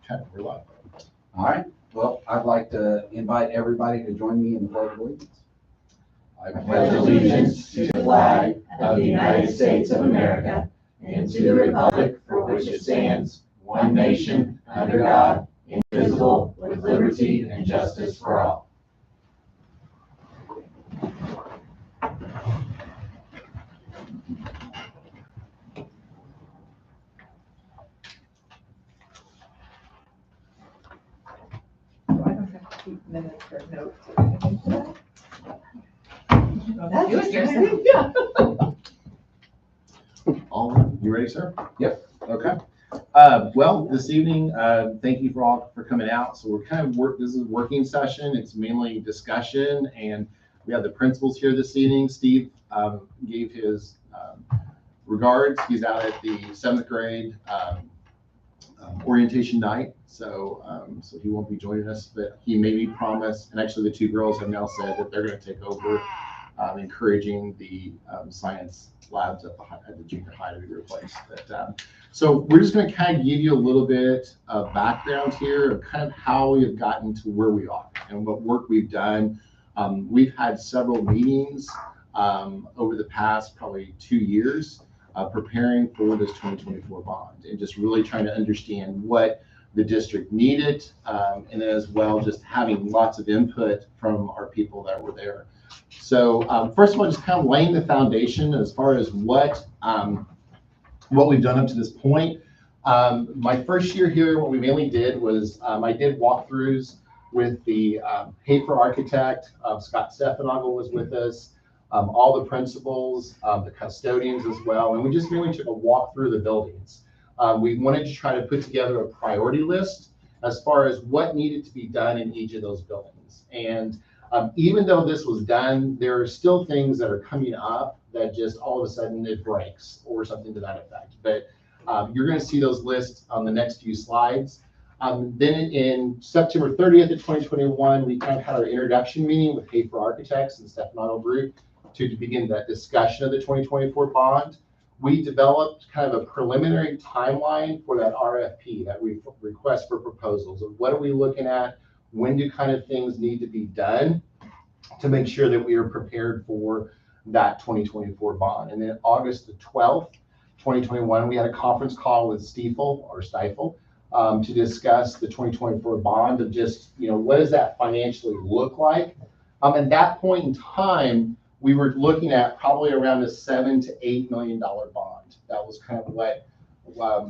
Okay, we're live. All right. Well, I'd like to invite everybody to join me in the Pledge of Allegiance. I pledge allegiance to the flag of the United States of America and to the republic for which it stands, one nation, under God, indivisible, with liberty and justice for all. I don't have to keep minutes or notes or anything today. That's Do it exciting. All, you ready, sir? Yep. Okay. Well, this evening, thank you for all for coming out. So we're kind of this is a working session. It's mainly discussion, and we have the principals here this evening. Steve gave his regards. He's out at the 7th grade orientation night, so so he won't be joining us, but he made me promise, and actually the two girls have now said that they're going to take over encouraging the science labs at the junior high to be replaced. But, so we're just going to kind of give you a little bit of background here of kind of how we have gotten to where we are and what work we've done. We've had several meetings over the past probably 2 years preparing for this 2024 bond and just really trying to understand what the district needed, and then as well just having lots of input from our people that were there. So first of all, just kind of laying the foundation as far as what we've done up to this point. My first year here, what we mainly did was I did walkthroughs with the Hafer architect. Scott Steffenagel was with us, all the principals, the custodians as well, and we just really took a walk through the buildings. We wanted to try to put together a priority list as far as what needed to be done in each of those buildings. And even though this was done, there are still things that are coming up that just all of a sudden it breaks or something to that effect. But you're going to see those lists on the next few slides. Then in September 30th of 2021, we kind of had our introduction meeting with Hafer Architects and Steffenagel Group to begin that discussion of the 2024 bond. We developed kind of a preliminary timeline for that RFP, that request for proposals of what are we looking at, when do kind of things need to be done to make sure that we are prepared for that 2024 bond. And then August the 12th, 2021, we had a conference call with Stifel to discuss the 2024 bond of just, what does that financially look like? At that point in time, we were looking at probably around a $7 to $8 million bond. That was kind of what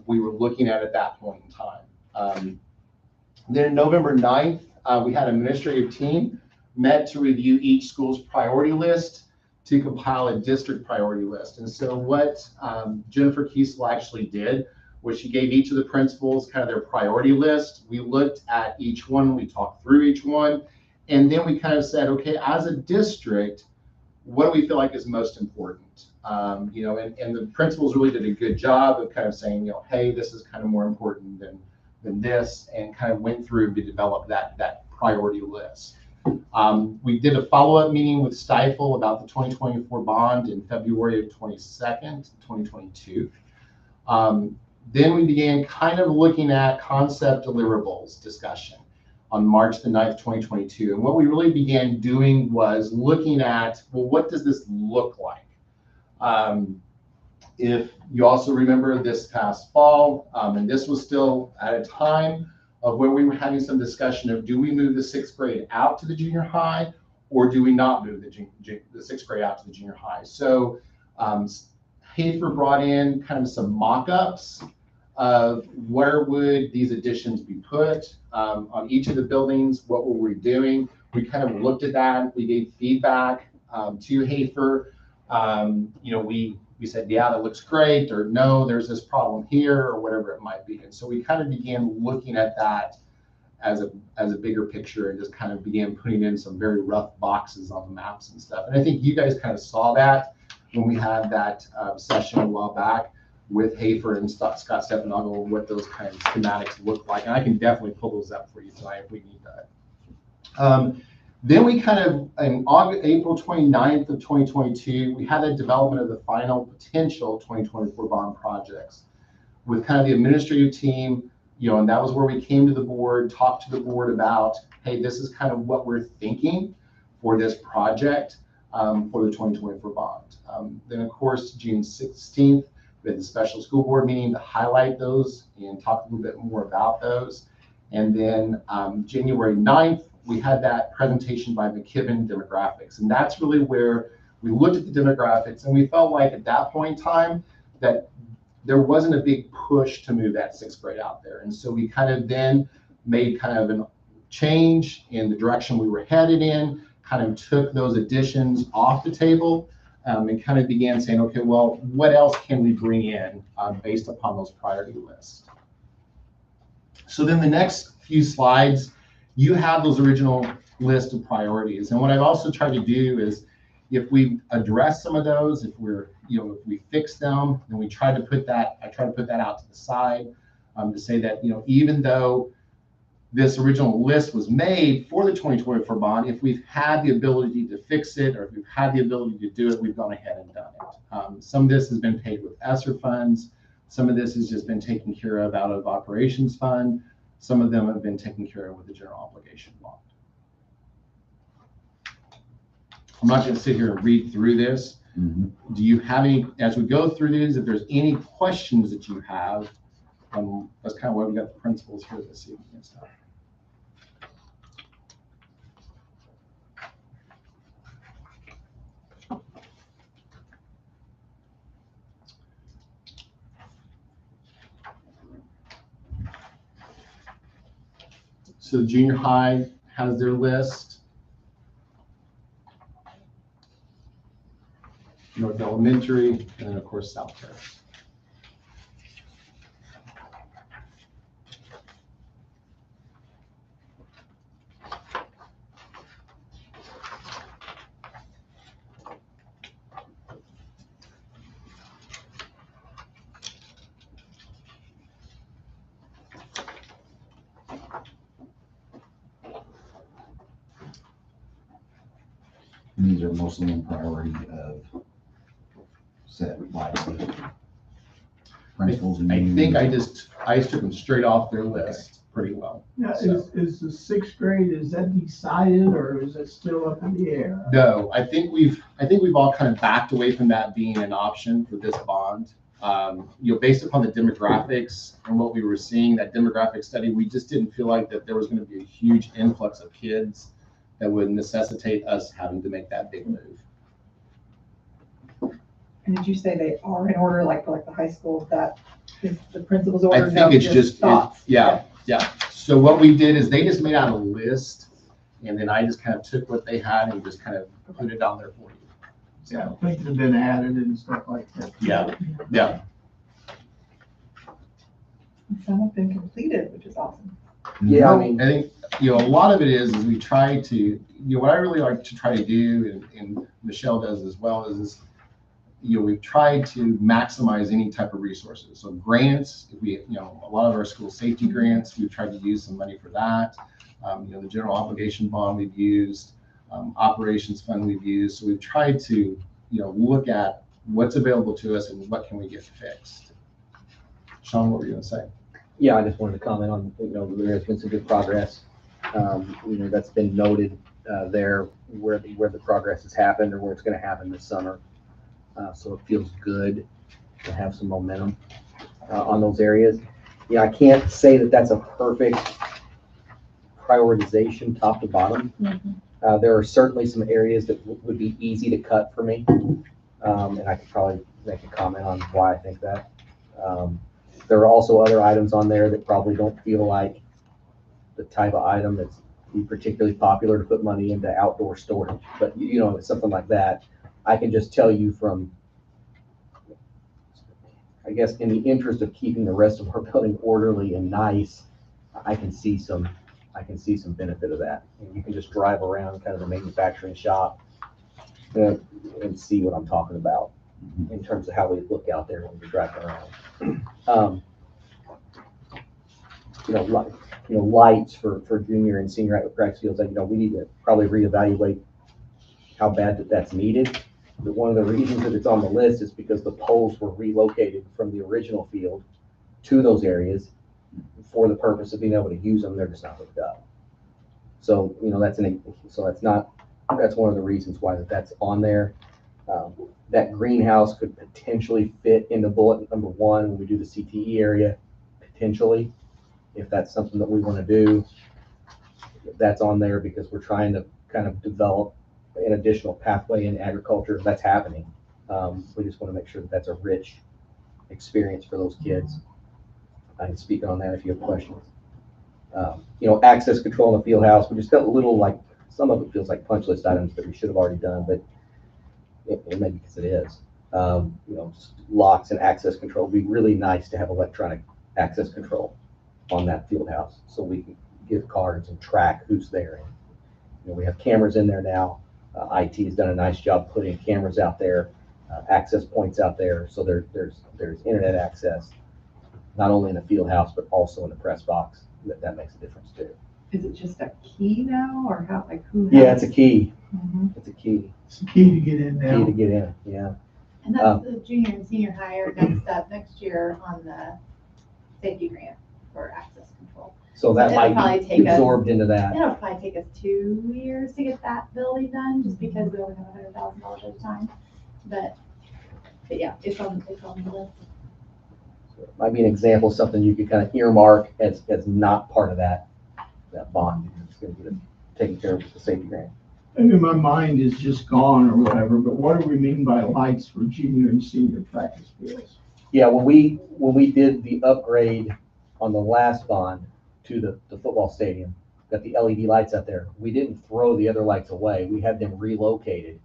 we were looking at that point in time. Then November 9th, we had an administrative team met to review each school's priority list to compile a district priority list. And so what Jennifer Kiesel actually did was she gave each of the principals kind of their priority list. We looked at each one, we talked through each one, and then we kind of said, okay, as a district, what do we feel like is most important? And the principals really did a good job of kind of saying, hey, this is kind of more important than this, and kind of went through to develop that priority list. We did a follow-up meeting with Stifel about the 2024 bond in February of 22nd, 2022. Then we began kind of looking at concept deliverables discussion on March the 9th, 2022. And what we really began doing was looking at, well, what does this look like? If you also remember this past fall, and this was still at a time of where we were having some discussion of, do we move the 6th grade out to the junior high, or do we not move the 6th grade out to the junior high? So Hafer brought in kind of some mock-ups of where would these additions be put on each of the buildings, what were we doing? We kind of looked at that, we gave feedback to Hafer. We said, yeah, that looks great, or no, there's this problem here, or whatever it might be. And so we kind of began looking at that as a bigger picture and just kind of began putting in some very rough boxes on the maps and stuff. And I think you guys kind of saw that when we had that session a while back with Hafer and Scott Steffenagel, what those kind of schematics look like. And I can definitely pull those up for you tonight if we need that. Then we kind of, in April 29th of 2022, we had a development of the final potential 2024 bond projects with kind of the administrative team And that was where we came to the board, talked to the board about, hey, this is kind of what we're thinking for this project for the 2024 bond. Then, of course, June 16th, we had the special school board meeting to highlight those and talk a little bit more about those. And then January 9th, we had that presentation by McKibben Demographics. And that's really where we looked at the demographics, and we felt like at that point in time that there wasn't a big push to move that 6th grade out there. And so we kind of then made kind of a change in the direction we were headed in, kind of took those additions off the table, and kind of began saying, okay, well, what else can we bring in based upon those priority lists? So then the next few slides, you have those original list of priorities. And what I've also tried to do is, if we address some of those, if we fix them, then I try to put that out to the side to say that, even though this original list was made for the 2024 bond, if we've had the ability to fix it, or if we've had the ability to do it, we've gone ahead and done it. Some of this has been paid with ESSER funds. Some of this has just been taken care of out of operations fund. Some of them have been taken care of with the general obligation bond. I'm not going to sit here and read through this. Mm-hmm. Do you have any, as we go through these, if there's any questions that you have, that's kind of why we got the principals here this evening and stuff. So junior high has their list. North Elementary, and then of course South Terrace. And these are mostly in priority of set by the principals. I think I just took them straight off their list pretty well. Now, So- is the 6th grade, is that decided or is it still up in the air? No, I think we've all kind of backed away from that being an option for this bond. Based upon the demographics and what we were seeing, that demographic study, we just didn't feel like that there was going to be a huge influx of kids that would necessitate us having to make that big move. And did you say they are in order, like for the high school, that is the principal's I order? think No, it's just, thoughts? yeah. So what we did is they just made out a list, and then I just kind of took what they had and just kind of put it on there for you. Yeah, things have been added and stuff like that. Yeah. Some have been completed, which is awesome. Yeah, I think, a lot of it is we try to, what I really like to try to do, and Michelle does as well, is we try to maximize any type of resources. So grants, if we, a lot of our school safety grants, we've tried to use some money for that. The general obligation bond we've used, operations fund we've used. So we've tried to, look at what's available to us and what can we get fixed. Sean, what were you going to say? Yeah, I just wanted to comment on, there's been some good progress. That's been noted there where the progress has happened or where it's going to happen this summer. So it feels good to have some momentum on those areas. Yeah, I can't say that that's a perfect prioritization top to bottom. Mm-hmm. There are certainly some areas that would be easy to cut for me. And I could probably make a comment on why I think that. There are also other items on there that probably don't feel like the type of item that's particularly popular to put money into outdoor storage, but something like that. I can just tell you from, I guess, in the interest of keeping the rest of our building orderly and nice, I can see some benefit of that. And you can just drive around kind of the manufacturing shop and see what I'm talking about in terms of how we look out there when we're driving around. Lights for junior and senior practice fields. We need to probably reevaluate how bad that's needed. But one of the reasons that it's on the list is because the poles were relocated from the original field to those areas. for the purpose of being able to use them, they're just not hooked up. So, that's one of the reasons why that's on there. That greenhouse could potentially fit into bullet number 1 when we do the CTE area, potentially, if that's something that we want to do. That's on there because we're trying to kind of develop an additional pathway in agriculture. That's happening. We just want to make sure that that's a rich experience for those kids. I can speak on that if you have questions. Access control in the field house, we just got a little, like, some of it feels like punch list items that we should have already done, but it maybe because it is. Just locks and access control. It'd be really nice to have electronic access control on that field house so we can give cards and track who's there. We have cameras in there now. IT has done a nice job putting cameras out there, access points out there, so there's internet access, not only in the field house but also in the press box. That makes a difference too. Is it just a key now, or how, like, who? Yeah, it's a key. Mhm. It's a key. It's the key to get in Key now. to get in. Yeah. And that's the junior and senior hire next up next year on the safety grant for access control. So that It'll might probably be take us- absorbed into that. It'll probably take us 2 years to get that building done, just because we only have $100,000 at a time. But yeah, it's on the list. Might be an example of something you could kind of earmark as not part of that bond. It's going to get it taken care of with the safety grant. Maybe my mind is just gone or whatever, but what do we mean by lights for junior and senior practice fields? Yeah, when we did the upgrade on the last bond to the football stadium, got the LED lights out there, we didn't throw the other lights away. We had them relocated.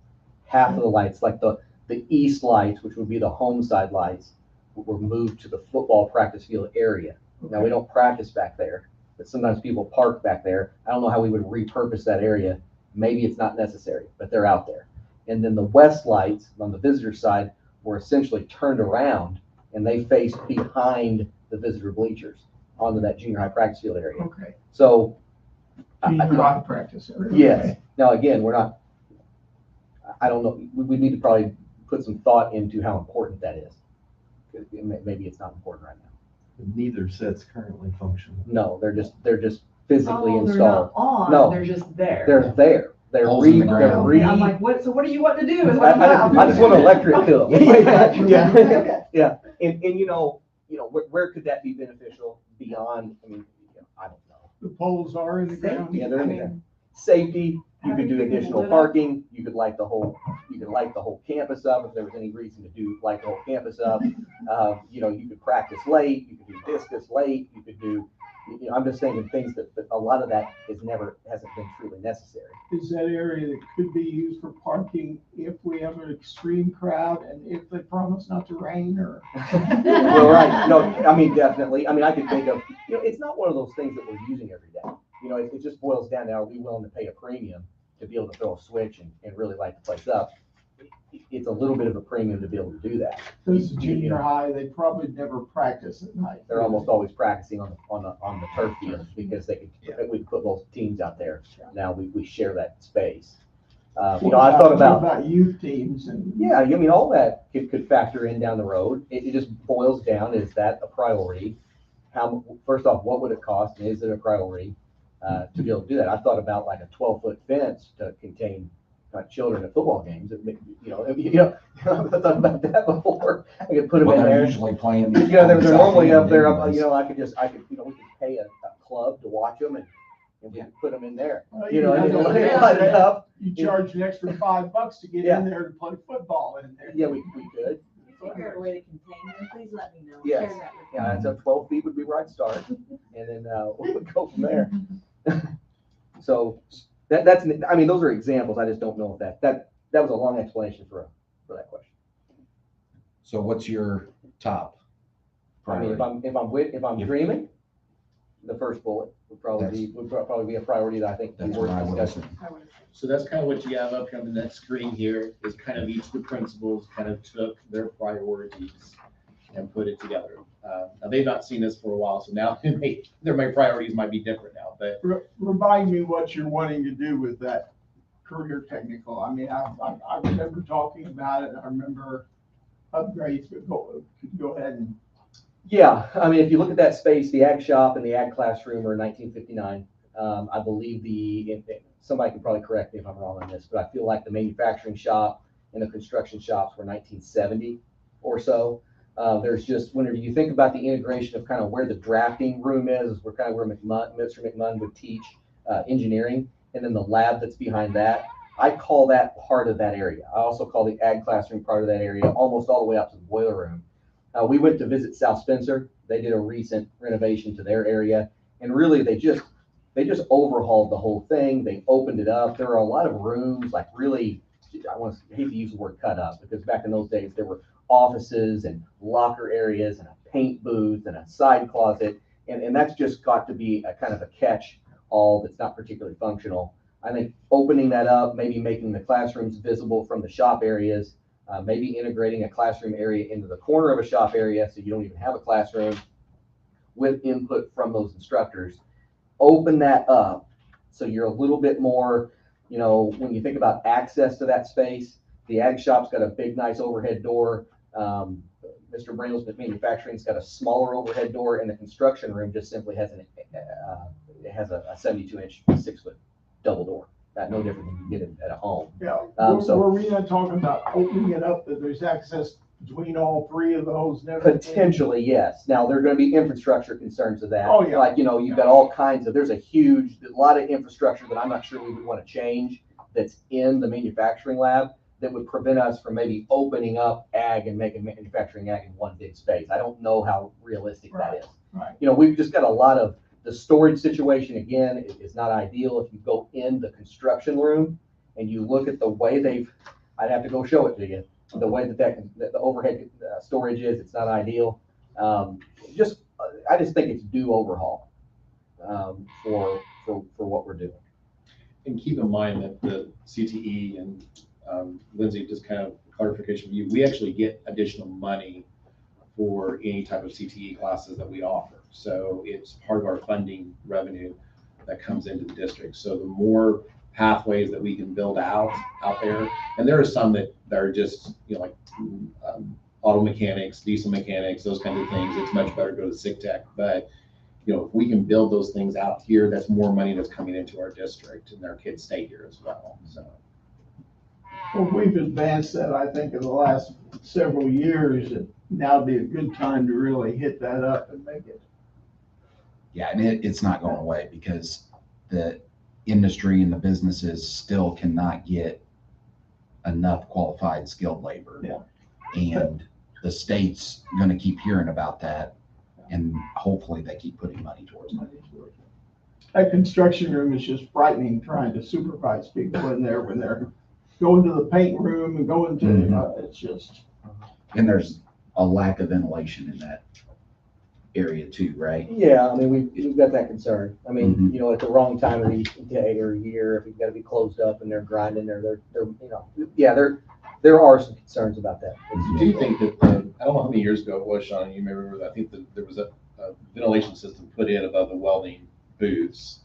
Half of the lights, like the east lights, which would be the home side lights, were moved to the football practice field area. Now, we don't practice back there, but sometimes people park back there. I don't know how we would repurpose that area. Maybe it's not necessary, but they're out there. And then the west lights on the visitor side were essentially turned around, and they faced behind the visitor bleachers onto that junior high practice field area. Okay. So, Junior high practice area. yes. Now, again, I don't know. We need to probably put some thought into how important that is. Maybe it's not important right now. Neither set's currently functional. No, they're just physically Oh, they're installed. not on, No. they're just there. They're there. They're Holes in the they're ground. re. I'm like, what, so what do you want to do? Is I what I'm just want an electric bill. Yeah. Okay. Yeah, and where could that be beneficial beyond? I mean, I don't know. The poles are in the ground. Yeah, they're in I the mean, ground. Safety. You How could do do you think additional it'll lit up? parking. You could light the whole campus up if there was any reason to light the whole campus up. You could practice late. You could do discus late. You could do. I'm just thinking things that a lot of that hasn't been truly necessary. Is that area that could be used for parking if we have an extreme crowd and if they promise not to rain or? Well, right. No, I mean, definitely. I mean, I could think of, it's not one of those things that we're using every day. It just boils down to, are we willing to pay a premium to be able to throw a switch and really light the place up? It's a little bit of a premium to be able to do that. This is junior high, they probably never practice at night. They're almost always practicing on the turf field because we could put both teams out there. Now we share that space. I thought What about, about youth teams and? yeah, I mean, all that could factor in down the road. It just boils down, is that a priority? First off, what would it cost? And is it a priority to be able to do that? I thought about like a 12-foot fence to contain children at football games. I've thought about that before. I could put them Well, in they're there. usually playing. They're normally up there. anyways. We could pay a club to watch them and we could put them in there. Well, You know, have and to- light it up. You charge an extra $5 to get Yeah. in there to play football in there. Yeah, we could. Figure out a way to contain them, please let me know. Yes. Share that with me. Yeah, so 12 feet would be where I'd start, and then we would go from there. So I mean, those are examples. I just don't know if that was a long explanation for that question. So what's your top I mean, priority? if I'm dreaming, the first bullet would probably be a priority that I think would be That's worth what I would discussing. assume. So that's kind of what you have up here on the next screen here, is kind of each of the principals kind of took their priorities and put it together. Now, they've not seen this for a while, so now their priorities might be different now, but Remind me what you're wanting to do with that career technical. I mean, I remember talking about it. I remember upgrades could go ahead and Yeah, I mean, if you look at that space, the ag shop and the ag classroom are 1959. I believe somebody can probably correct me if I'm wrong on this, but I feel like the manufacturing shop and the construction shops were 1970 or so. There's just, whenever you think about the integration of kind of where the drafting room is where Mr. McMunn would teach engineering, and then the lab that's behind that, I call that part of that area. I also call the ag classroom part of that area, almost all the way up to the boiler room. We went to visit South Spencer. They did a recent renovation to their area, and really they just overhauled the whole thing. They opened it up. There are a lot of rooms, like really, hate to use the word cut up, because back in those days there were offices and locker areas and a paint booth and a side closet, and that's just got to be a kind of a catch all that's not particularly functional. I think opening that up, maybe making the classrooms visible from the shop areas, maybe integrating a classroom area into the corner of a shop area so you don't even have a classroom, with input from those instructors. Open that up so you're a little bit more, when you think about access to that space, the ag shop's got a big, nice overhead door. Mr. Brandl's Manufacturing's got a smaller overhead door, and the construction room just simply has it has a 72-inch, 6-foot double door. No different than you get at a home. Yeah, So- were we not talking about opening it up, that there's access between all three of those and everything? Potentially, yes. Now, there are going to be infrastructure concerns of that. Oh, yeah. Like, you've got all kinds of, there's a lot of infrastructure that I'm not sure we would want to change that's in the manufacturing lab that would prevent us from maybe opening up ag and making manufacturing ag in one big space. I don't know how realistic that is. Right. We've just got a lot of, the storage situation, again, is not ideal. If you go in the construction room and you look at the way I'd have to go show it to you, the way that the overhead storage is, it's not ideal. I just think it's due overhaul for what we're doing. And keep in mind that the CTE and Lindsay, just kind of clarification for you, we actually get additional money for any type of CTE classes that we offer. So it's part of our funding revenue that comes into the district. So the more pathways that we can build out there, and there are some that are just, like auto mechanics, diesel mechanics, those kinds of things, it's much better to go to SIG Tech. But if we can build those things out here, that's more money that's coming into our district, and our kids stay here as well. So. Well, we've advanced that, I think, in the last several years, and now would be a good time to really hit that up and make it. Yeah, and it's not going away because the industry and the businesses still cannot get enough qualified skilled labor. Yeah. And the state's gonna keep hearing about that, and hopefully they keep putting money towards it. That construction room is just frightening, trying to supervise people in there when they're going to the paint room and going to, it's just. And there's a lack of ventilation in that area too, right? Yeah, I mean, we've got that concern. I mean, at the wrong time of the day or year, if we've got to be closed up and they're grinding, there are some concerns about that. Do you think that, I don't know how many years ago it was, Sean, you may remember that, I think that there was a ventilation system put in above the welding booths.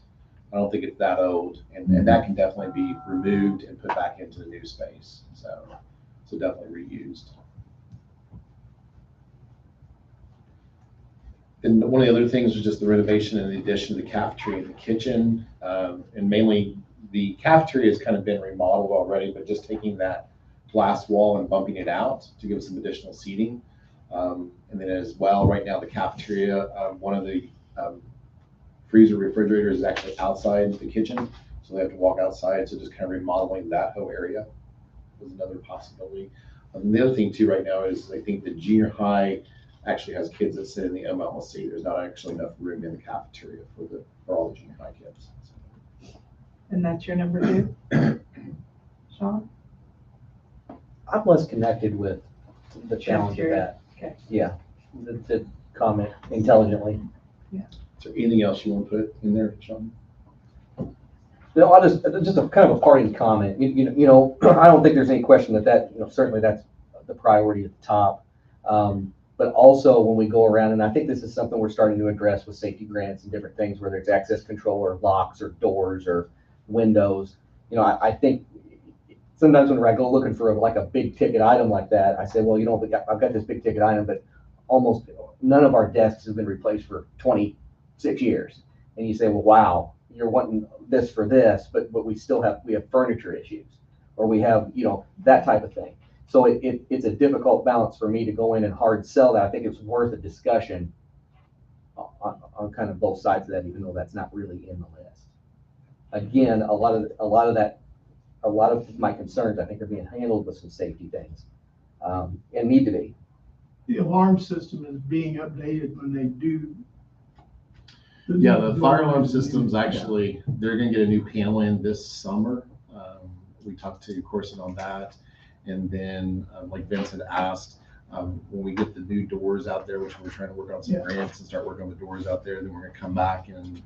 I don't think it's that old, and that can definitely be removed and put back into the new space. So definitely reused. And one of the other things was just the renovation and the addition of the cafeteria and the kitchen. And mainly the cafeteria has kind of been remodeled already, but just taking that glass wall and bumping it out to give us some additional seating. And then as well, right now the cafeteria, one of the freezer refrigerators is actually outside the kitchen. So they have to walk outside. So just kind of remodeling that whole area was another possibility. And the other thing too right now is I think the junior high actually has kids that sit in the MLC. There's not actually enough room in the cafeteria for all the junior high kids. And that's your number 2? Sean? I'm less connected with the challenge of Cafeteria. that. Okay. Yeah, to comment intelligently. Is there anything else you want to put in there, Sean? No, I'll just a kind of a parting comment. I don't think there's any question that certainly that's the priority at the top. But also when we go around, and I think this is something we're starting to address with safety grants and different things, whether it's access control or locks or doors or windows. I think sometimes when I go looking for like a big ticket item like that, I say, well, I've got this big ticket item, but almost none of our desks have been replaced for 26 years. And you say, well, wow, you're wanting this for this, but we still have furniture issues, or we have, that type of thing. So it's a difficult balance for me to go in and hard sell that. I think it's worth a discussion on kind of both sides of that, even though that's not really in the list. Again, a lot of my concerns, I think, are being handled with some safety things, and need to be. The alarm system is being updated when they do. Yeah, the fire alarm system's actually, they're gonna get a new panel in this summer. We talked to Corson on that. And then, like Vince had asked, when we get the new doors out there, which we're trying to work on some grants and start working on the doors out there, then we're gonna come back and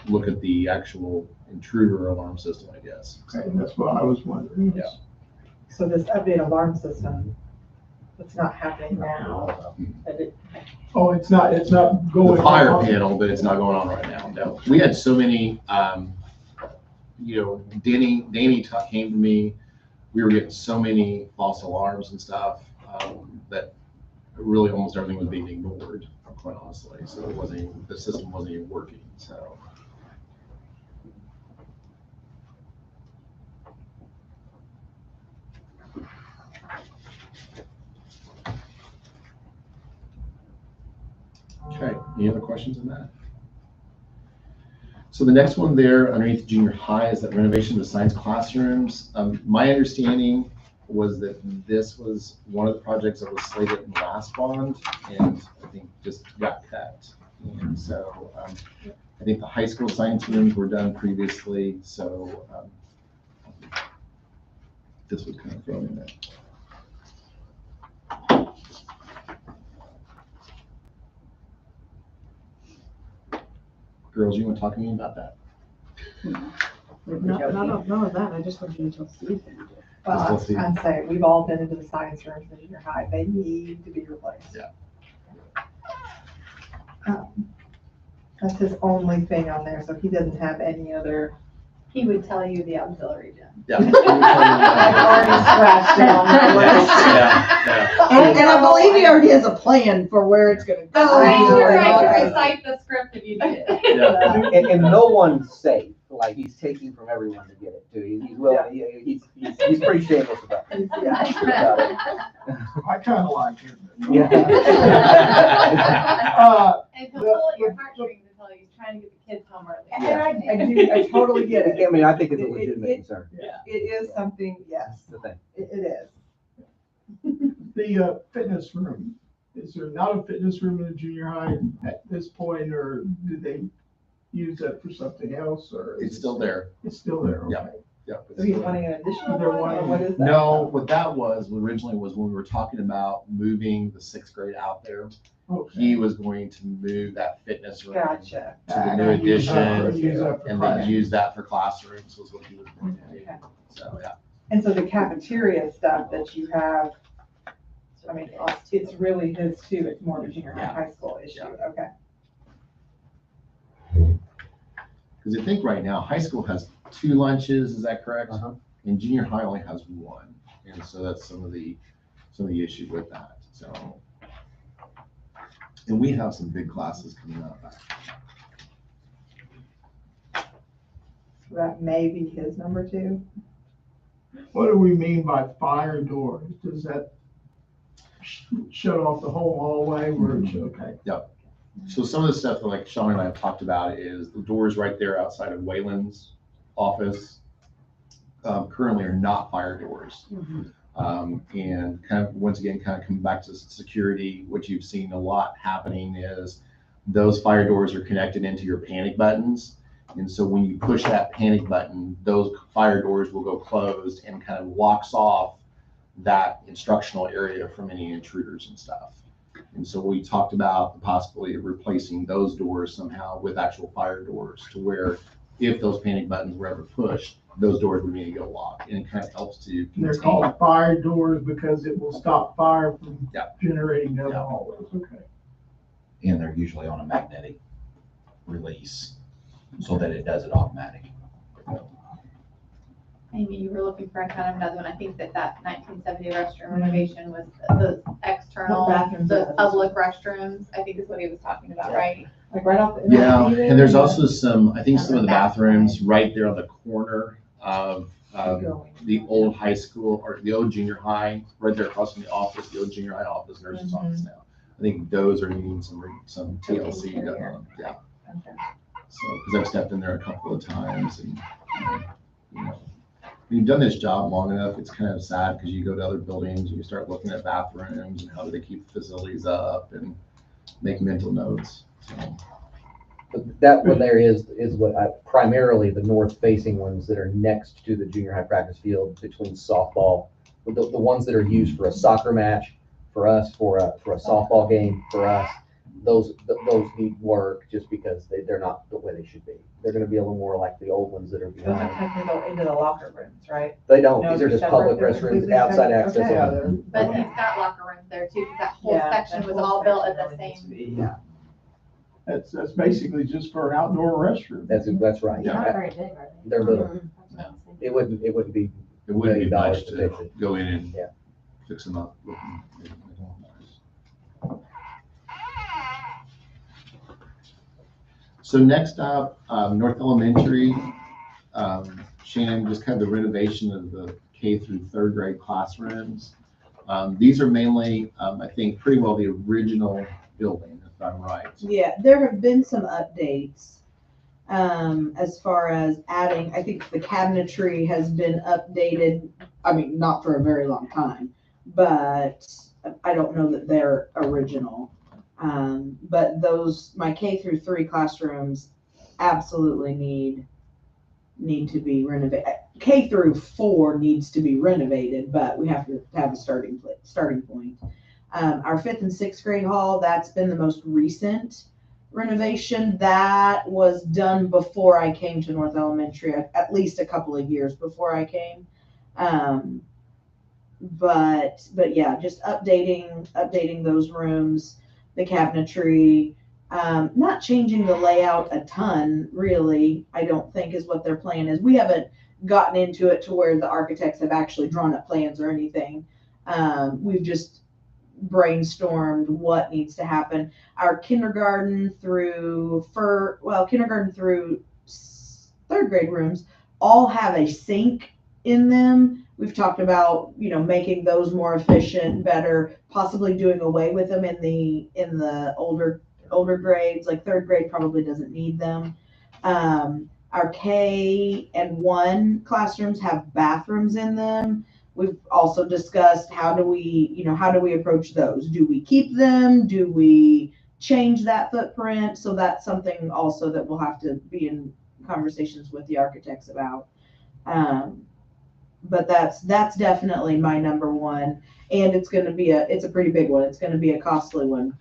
look at the actual intruder alarm system, I guess. Okay, that's what I was wondering. Yeah. So this update alarm system, it's not happening now. Oh, it's not going. The fire on. panel, but it's not going on right now. No, we had so many, Danny came to me. We were getting so many false alarms and stuff, that really almost everything was being ignored, quite honestly. So the system wasn't even working, so. Okay, any other questions on that? So the next one there underneath junior high is that renovation of the science classrooms. My understanding was that this was one of the projects that was slated in the last bond and I think just got cut. And so I think the high school science rooms were done previously, so this was kind of thrown in there. Girls, you want to talk to me about that? None of that, I just want you to see it. Well, I Just was let's see. trying to say, we've all been into the science rooms in junior high, they need to be replaced. Yeah. That's his only thing on there, so he doesn't have any other. He would tell you the auxiliary gym. Yeah. I've already scratched it on my list. And I believe he already has a plan for where it's gonna go. I'm sure I okay. can recite the script if you need it. Yeah. And no one's safe, like he's taking from everyone to get it too. He's pretty shameless about it. About it. I kind of like it. Yeah. And he'll pull at your heartstrings until he's trying to get the kids home early. And I totally get it. I mean, I think it's a legitimate concern. It is something, yes, That's the thing. it is. The fitness room, is there not a fitness room in the junior high at this point, or do they use that for something else, or? It's still there. It's still there, Yeah. okay. Yep. So he's wanting an additional They're one, or wanting- what is that? No, what that was originally was when we were talking about moving the sixth grade out there. He was going to move that fitness room Gotcha. to the new addition Use that for and then class. use that for classrooms was what he was going to do. Okay. So, yeah. And so the cafeteria stuff that you have, I mean, it's really his too, it's more of a junior high, Yeah. high school issue, Yeah. okay. Because I think right now, high school has 2 lunches, is that correct? Uh-huh. And junior high only has 1. And so that's some of the issues with that, so. And we have some big classes coming up. So that may be his number 2. What do we mean by fire doors? Does that shut off the whole hallway where it's, okay? So some of the stuff that like Sean and I have talked about is the doors right there outside of Wayland's office currently are not fire doors. And kind of, once again, kind of coming back to security, what you've seen a lot happening is those fire doors are connected into your panic buttons. And so when you push that panic button, those fire doors will go closed and kind of locks off that instructional area from any intruders and stuff. And so we talked about the possibility of replacing those doors somehow with actual fire doors to where if those panic buttons were ever pushed, those doors would need to go locked, and it kind of helps to They're contain. called fire doors because it will stop fire from Yeah. generating down the Yeah. hallways, okay. And they're usually on a magnetic release so that it does it automatic. Amy, you were looking for kind of another one. I think that 1970 restroom renovation was the external, What bathrooms the are those? public restrooms, I think is what he was talking about, right? Like right off the. Yeah, interstate and there's there? also some, I think some of the bathrooms right there on the corner of the old high school or the old junior high, right there across from the office, the old junior high office, nurse's office now. I think those are needing some TLC done on, yeah. Okay. So, because I've stepped in there a couple of times and, you know, when you've done this job long enough, it's kind of sad because you go to other buildings and you start looking at bathrooms and how do they keep facilities up and make mental notes, so. But that one there is what primarily the north facing ones that are next to the junior high practice field between softball. The ones that are used for a soccer match, for us, for a softball game, for us, those need work just because they're not the way they should be. They're gonna be a little more like the old ones that are Those are behind. technical into the locker rooms, right? They don't, No, these are just they're public separate, they're restrooms, completely outside separate. access Okay. only. But Okay. he's got locker rooms there too, because that whole Yeah, section that was whole all built at section the really needs to same. be- Yeah, That's basically just for an outdoor restroom. that's right. Yeah. Not very big, are they? They're little. That's what I'm saying. It wouldn't be, It wouldn't be $1 much to to fix it. go in and Yeah. fix them up. So next up, North Elementary, Shannon, just kind of the renovation of the K through third grade classrooms. These are mainly, I think, pretty well the original building, if I'm right. Yeah, there have been some updates, as far as adding, I think the cabinetry has been updated. I mean, not for a very long time, but I don't know that they're original. But those, my K through 3 classrooms absolutely need to be renovated. K through 4 needs to be renovated, but we have to have a starting point. Our 5th and 6th grade hall, that's been the most recent renovation. That was done before I came to North Elementary, at least a couple of years before I came. But yeah, just updating those rooms, the cabinetry, not changing the layout a ton, really, I don't think is what their plan is. We haven't gotten into it to where the architects have actually drawn up plans or anything. We've just brainstormed what needs to happen. Our kindergarten through 3rd grade rooms all have a sink in them. We've talked about, making those more efficient, better, possibly doing away with them in the older grades, like 3rd grade probably doesn't need them. Our K and 1 classrooms have bathrooms in them. We've also discussed how do we approach those? Do we keep them? Do we change that footprint? So that's something also that we'll have to be in conversations with the architects about. But that's definitely my number one, and it's a pretty big one. It's going to be a costly one.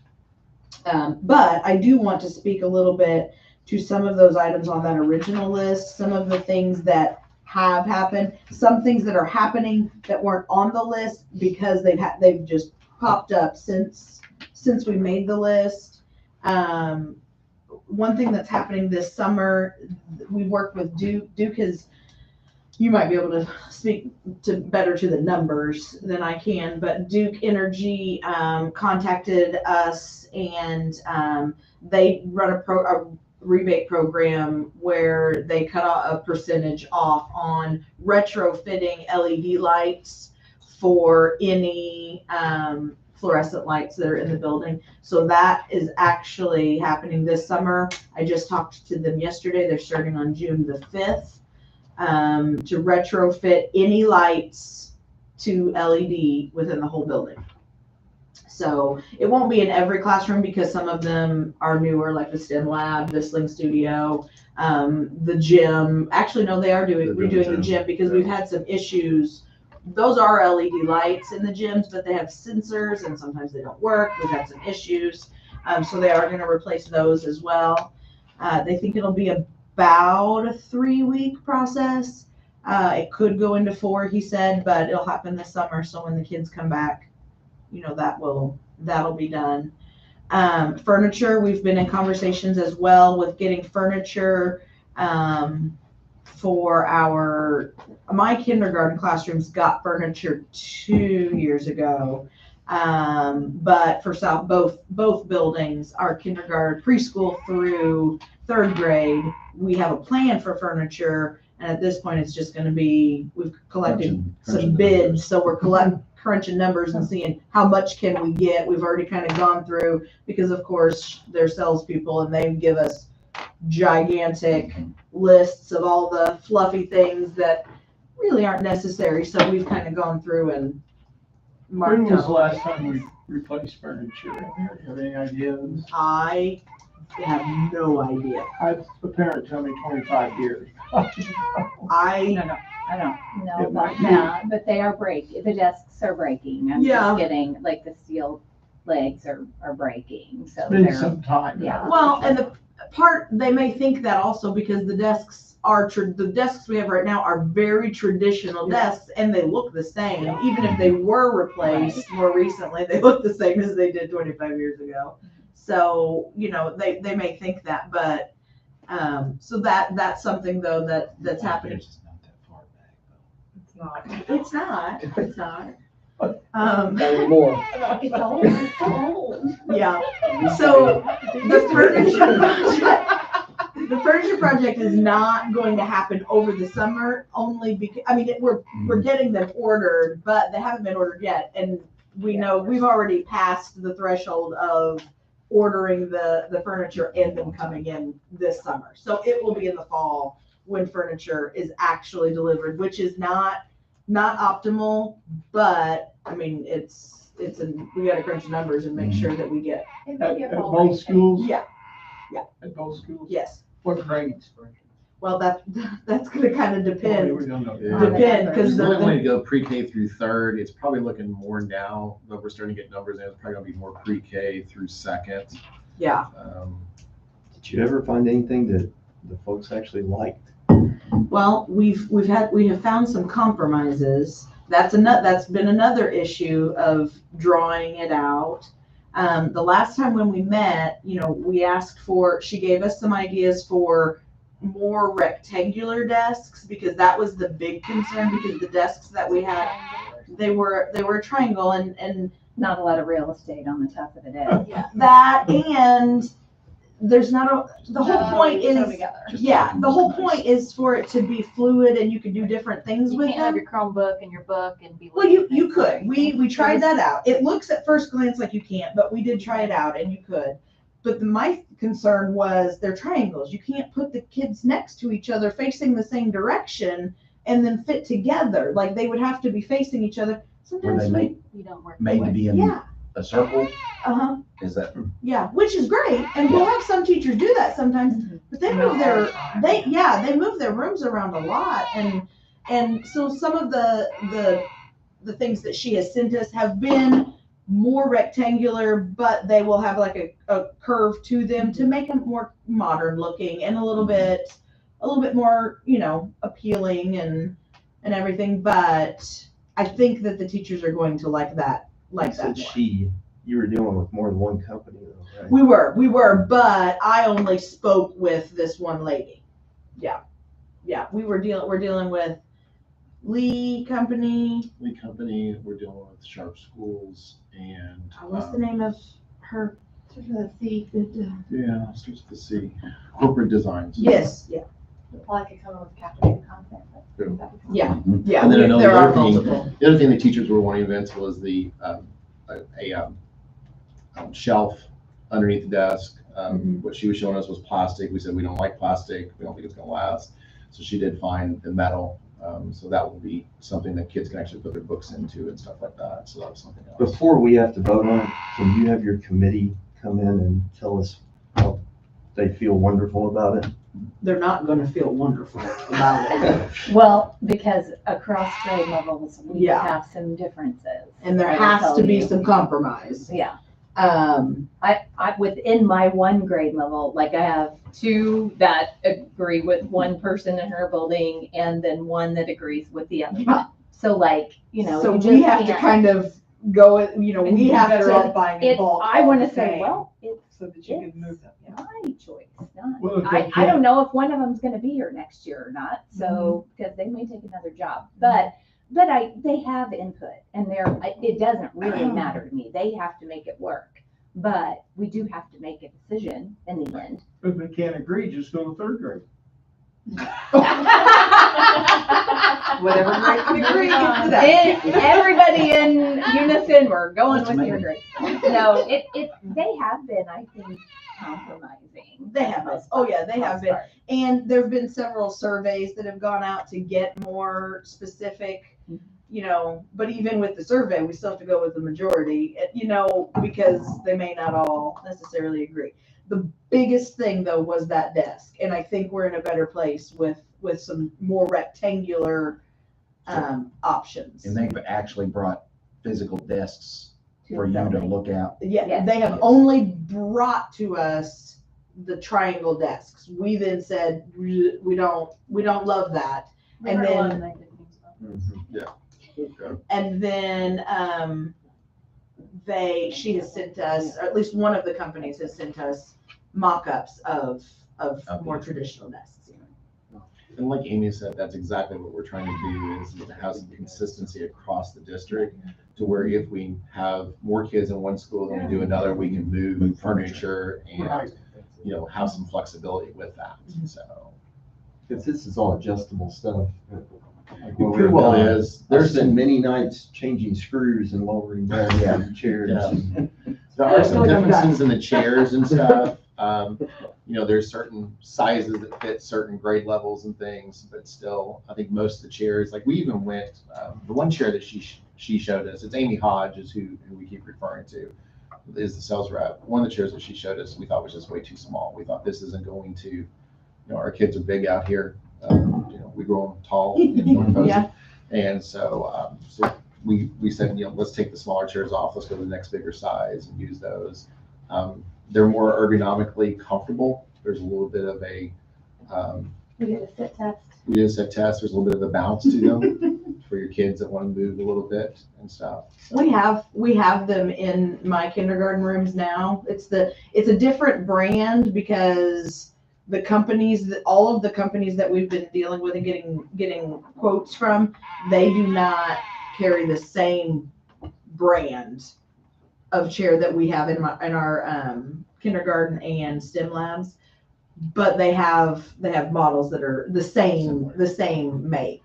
But I do want to speak a little bit to some of those items on that original list, some of the things that have happened, some things that are happening that weren't on the list because they've just popped up since we made the list. One thing that's happening this summer, we worked with Duke. Duke has, you might be able to speak better to the numbers than I can, but Duke Energy contacted us, and they run a rebate program where they cut a percentage off on retrofitting LED lights for any fluorescent lights that are in the building. So that is actually happening this summer. I just talked to them yesterday. They're starting on June the 5th to retrofit any lights to LED within the whole building. So it won't be in every classroom because some of them are newer, like the STEM lab, the Sling Studio, the gym. Actually, no, they are redoing the gym because we've had some issues. Those are LED lights in the gyms, but they have sensors and sometimes they don't work. We've had some issues. So they are going to replace those as well. They think it'll be about a 3-week process. It could go into 4, he said, but it'll happen this summer. So when the kids come back, that'll be done. Furniture, we've been in conversations as well with getting furniture for my kindergarten classrooms got furniture 2 years ago. But for both buildings, our kindergarten, preschool through third grade, we have a plan for furniture. And at this point, it's just gonna be, we've collected some bids, so we're crunching numbers and seeing how much can we get. We've already kind of gone through, because of course, they're salespeople and they give us gigantic lists of all the fluffy things that really aren't necessary. So we've kind of gone through and When marked was the out. last time we replaced furniture? Have any ideas? I have no idea. The parent told me 25 years. I No, I don't know It might about be. that, but they are breaking, the desks are breaking. I'm Yeah. just getting, like, the steel legs are breaking, so It's been they're, some time. yeah. Well, and the part, they may think that also because the desks the desks we have right now are very traditional desks and they look the same. Even if they were replaced more recently, they look the same as they did 25 years ago. So, they may think that, but, so that's something though that's happening. It's not that far back, though. It's not. Not anymore. It's old, it's so old. Yeah. So the furniture project is not going to happen over the summer, only because, we're getting them ordered, but they haven't been ordered yet. And we know we've already passed the threshold of ordering the furniture and them coming in this summer. So it will be in the fall when furniture is actually delivered, which is not optimal, but we gotta crunch the numbers and make sure that we get, At both schools? yeah, At both schools? yes. What grades? Well, that's gonna kind of depend, We don't know. Yeah. because We really wanted to go pre-K through third. It's probably looking more now, but we're starting to get numbers in. It's probably gonna be more pre-K through second. yeah. Did you ever find anything that the folks actually liked? Well, we have found some compromises. That's been another issue of drawing it out. The last time when we met, we asked she gave us some ideas for more rectangular desks, because that was the big concern, because the desks that we had, they were a triangle and Not a lot of real estate on the top of the desk. that, and there's the whole point is, the whole point is for it to be fluid and you can do different things You with can't have them. your Chromebook and your book and be. Well, you could. We tried that out. It looks at first glance like you can't, but we did try it out and you could. But my concern was they're triangles. You can't put the kids next to each other facing the same direction and then fit together. Like they would have to be facing each other. Were Sometimes they made, You don't work. made to be in yeah, a circle? uh-huh, Is that, yeah, which is great. And we'll have some teachers do that sometimes, but they move they move their rooms around a lot. And so some of the things that she has sent us have been more rectangular, but they will have like a curve to them to make them more modern looking and a little bit more, appealing and everything. But I think that the teachers are going to like that You said more. you were dealing with more than one company though, right? We were, but I only spoke with this one lady. Yeah. We're dealing with Lee Company. Lee Company, we're dealing with Sharp Schools and. What's the name of her? Yeah, starts with the C. Corporate Designs. Yes, yeah, Probably could come up with captivating content. but- yeah. And then There are another thing, multiple. the other thing the teachers were wanting events was the, shelf underneath the desk. What she was showing us was plastic. We said, we don't like plastic. We don't think it's gonna last. So she did find the metal. So that will be something that kids can actually put their books into and stuff like that. So that was something else. Before we have to vote on it, can you have your committee come in and tell us how they feel wonderful about it? They're not gonna feel wonderful about it. Well, because across grade levels, we Yeah. have some differences. And there I will has tell to be you. some compromise. Yeah, Um, I, within my one grade level, like I have two that agree with one person in her building and then one that agrees with the other one. So like, so you we just have to can't- kind of go, And we you'd be have better off to, buying in bulk I all want to the say, same. well, it's so that you can move them, yeah. My choice, not. Well, if I they don't know if one of them's gonna be here next year or not, so, because they may take another job, but they have input, and it doesn't really matter to me, they have to make it work. But we do have to make a decision in the end. If they can't agree, just go to third grade. Whatever grade can agree, get to that. Everybody in unison, we're going with your grade. No, they have been, I think, compromising. They have been. Oh, yeah, they have been. And there've been several surveys that have gone out to get more specific, you know, but even with the survey, we still have to go with the majority, you know, because they may not all necessarily agree. The biggest thing though was that desk, and I think we're in a better place with some more rectangular options. And they've actually brought physical desks for you to look at. Yeah, Yes. they have only brought to us the triangle desks. We then said we don't love that, We and heard a lot of then negative things about and then she has sent us, or at least one of the companies has sent us mock-ups of more traditional desks. And like Amy said, that's exactly what we're trying to do, is to have some consistency across the district, to where if we have more kids in one school than we do another, we can move furniture and, you know, have some flexibility with that, so. Because this is all adjustable stuff. Like Well, when we were well, done, is, there's there's been many nights changing screws and lowering down the chairs. Yeah. and- There are some differences in the chairs and stuff. You know, there's certain sizes that fit certain grade levels and things, but still, I think most of the chairs, like we even went, the one chair that she showed us, it's Amy Hodge is who we keep referring to, is the sales rep. One of the chairs that she showed us, we thought was just way too small. We thought this isn't going to, you know, our kids are big out here. You know, we grow them tall in North Coast. Yeah. And so, we said, you know, let's take the smaller chairs off, let's go to the next bigger size and use those. They're more ergonomically comfortable. There's a little bit of a, We did a sit test. we did a sit test, there's a little bit of a bounce to them for your kids that want to move a little bit and stuff. So, We have them in my kindergarten rooms now. It's a different brand because the companies all of the companies that we've been dealing with and getting quotes from, they do not carry the same brand of chair that we have in our kindergarten and STEM labs, but they have models that are the same make,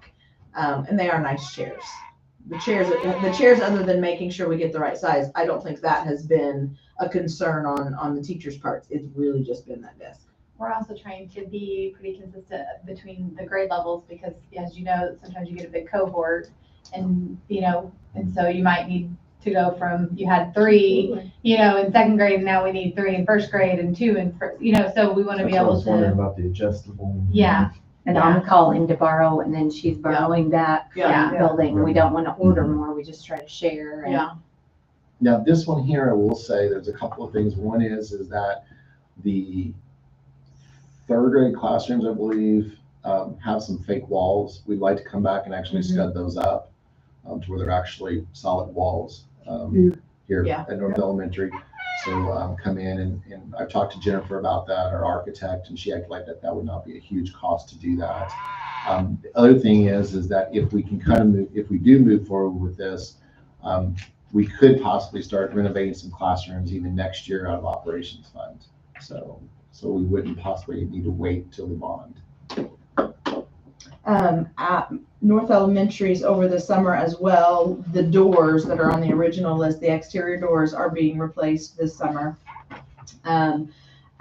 and they are nice chairs. The chairs, other than making sure we get the right size, I don't think that has been a concern on the teachers' parts. It's really just been that desk. We're also trying to be pretty consistent between the grade levels because, as you know, sometimes you get a big cohort and, you know, and so you might need to go from, you had 3, you know, in second grade, and now we need 3 in first grade and 2 in first, you know, so we want to That's be what I able was wondering to, about the adjustable. yeah. And I'm calling to borrow, and then she's borrowing back from Yeah. the building. We don't want to order more, we just try to share. and- Yeah. now this one here, I will say, there's a couple of things. One is that the third grade classrooms, I believe, have some fake walls. We'd like to come back and actually stud those up to where they're actually solid walls here Yeah. at North Elementary. So come in and I've talked to Jennifer about that, our architect, and she acted like that would not be a huge cost to do that. The other thing is that if we can kind of move, if we do move forward with this, we could possibly start renovating some classrooms even next year out of operations fund. So we wouldn't possibly need to wait till the bond. At North Elementary's over the summer as well, the doors that are on the original list, the exterior doors are being replaced this summer.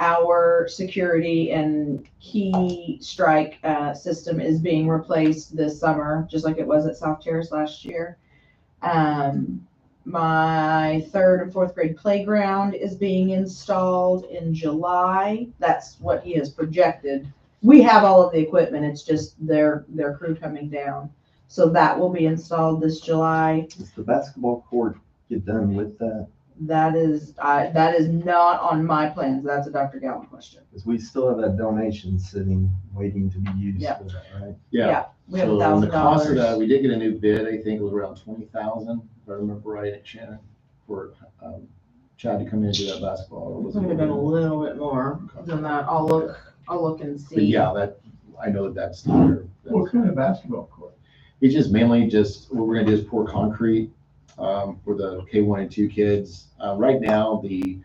Our security and key strike system is being replaced this summer, just like it was at South Terrace last year. My 3rd and 4th grade playground is being installed in July. That's what he has projected. We have all of the equipment. It's just their crew coming down. So that will be installed this July. Does the basketball court get done with that? That is not on my plans. That's a Dr. Gallen question. Because we still have that donation sitting, waiting to be used Yeah. for that, right? Yeah, we have So the cost of that, $1,000. we did get a new bid, I think it was around 20,000, if I remember right, Shannon, for Chad to come in and do that basketball? Or was It it would have been a little bit more than that. I'll look and see. But yeah, that, I know that's there. What kind of basketball court? It's just mainly just, what we're gonna do is pour concrete, for the K1 and 2 kids. Right now, the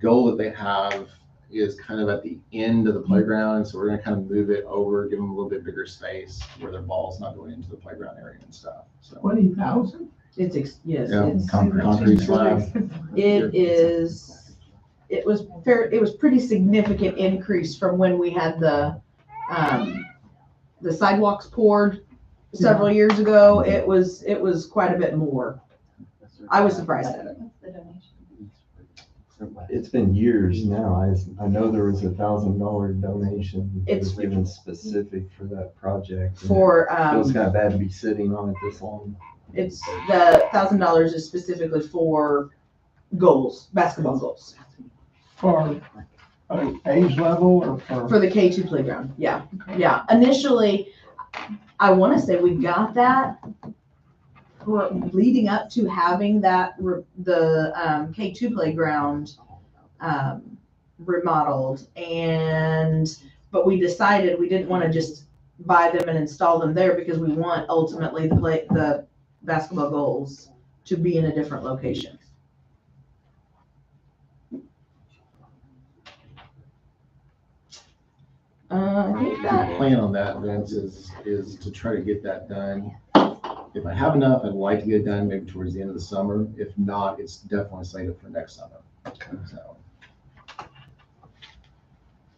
goal that they have is kind of at the end of the playground, so we're gonna kind of move it over, give them a little bit bigger space where their ball's not going into the playground area and stuff, so. 20,000? Yes, Yeah, it's, concrete slab. it was pretty significant increase from when we had the sidewalks poured several years ago. It was quite a bit more. I was surprised at it. What's the donation? It's been years now. I know there was $1,000 donation. It was given specific for that project. and For, It was kind of bad to be sitting on it this long. it's, the $1,000 is specifically for goals, basketball goals, For age level or for the K2 playground. Yeah, yeah. Initially, I want to say we got that leading up to having that, the K2 playground remodeled, but we decided we didn't want to just buy them and install them there because we want ultimately the basketball goals to be in a different location. I think that, The plan on that, Vince, is to try to get that done. If I have enough, I'd like to get it done maybe towards the end of the summer. If not, it's definitely slated for next summer. So,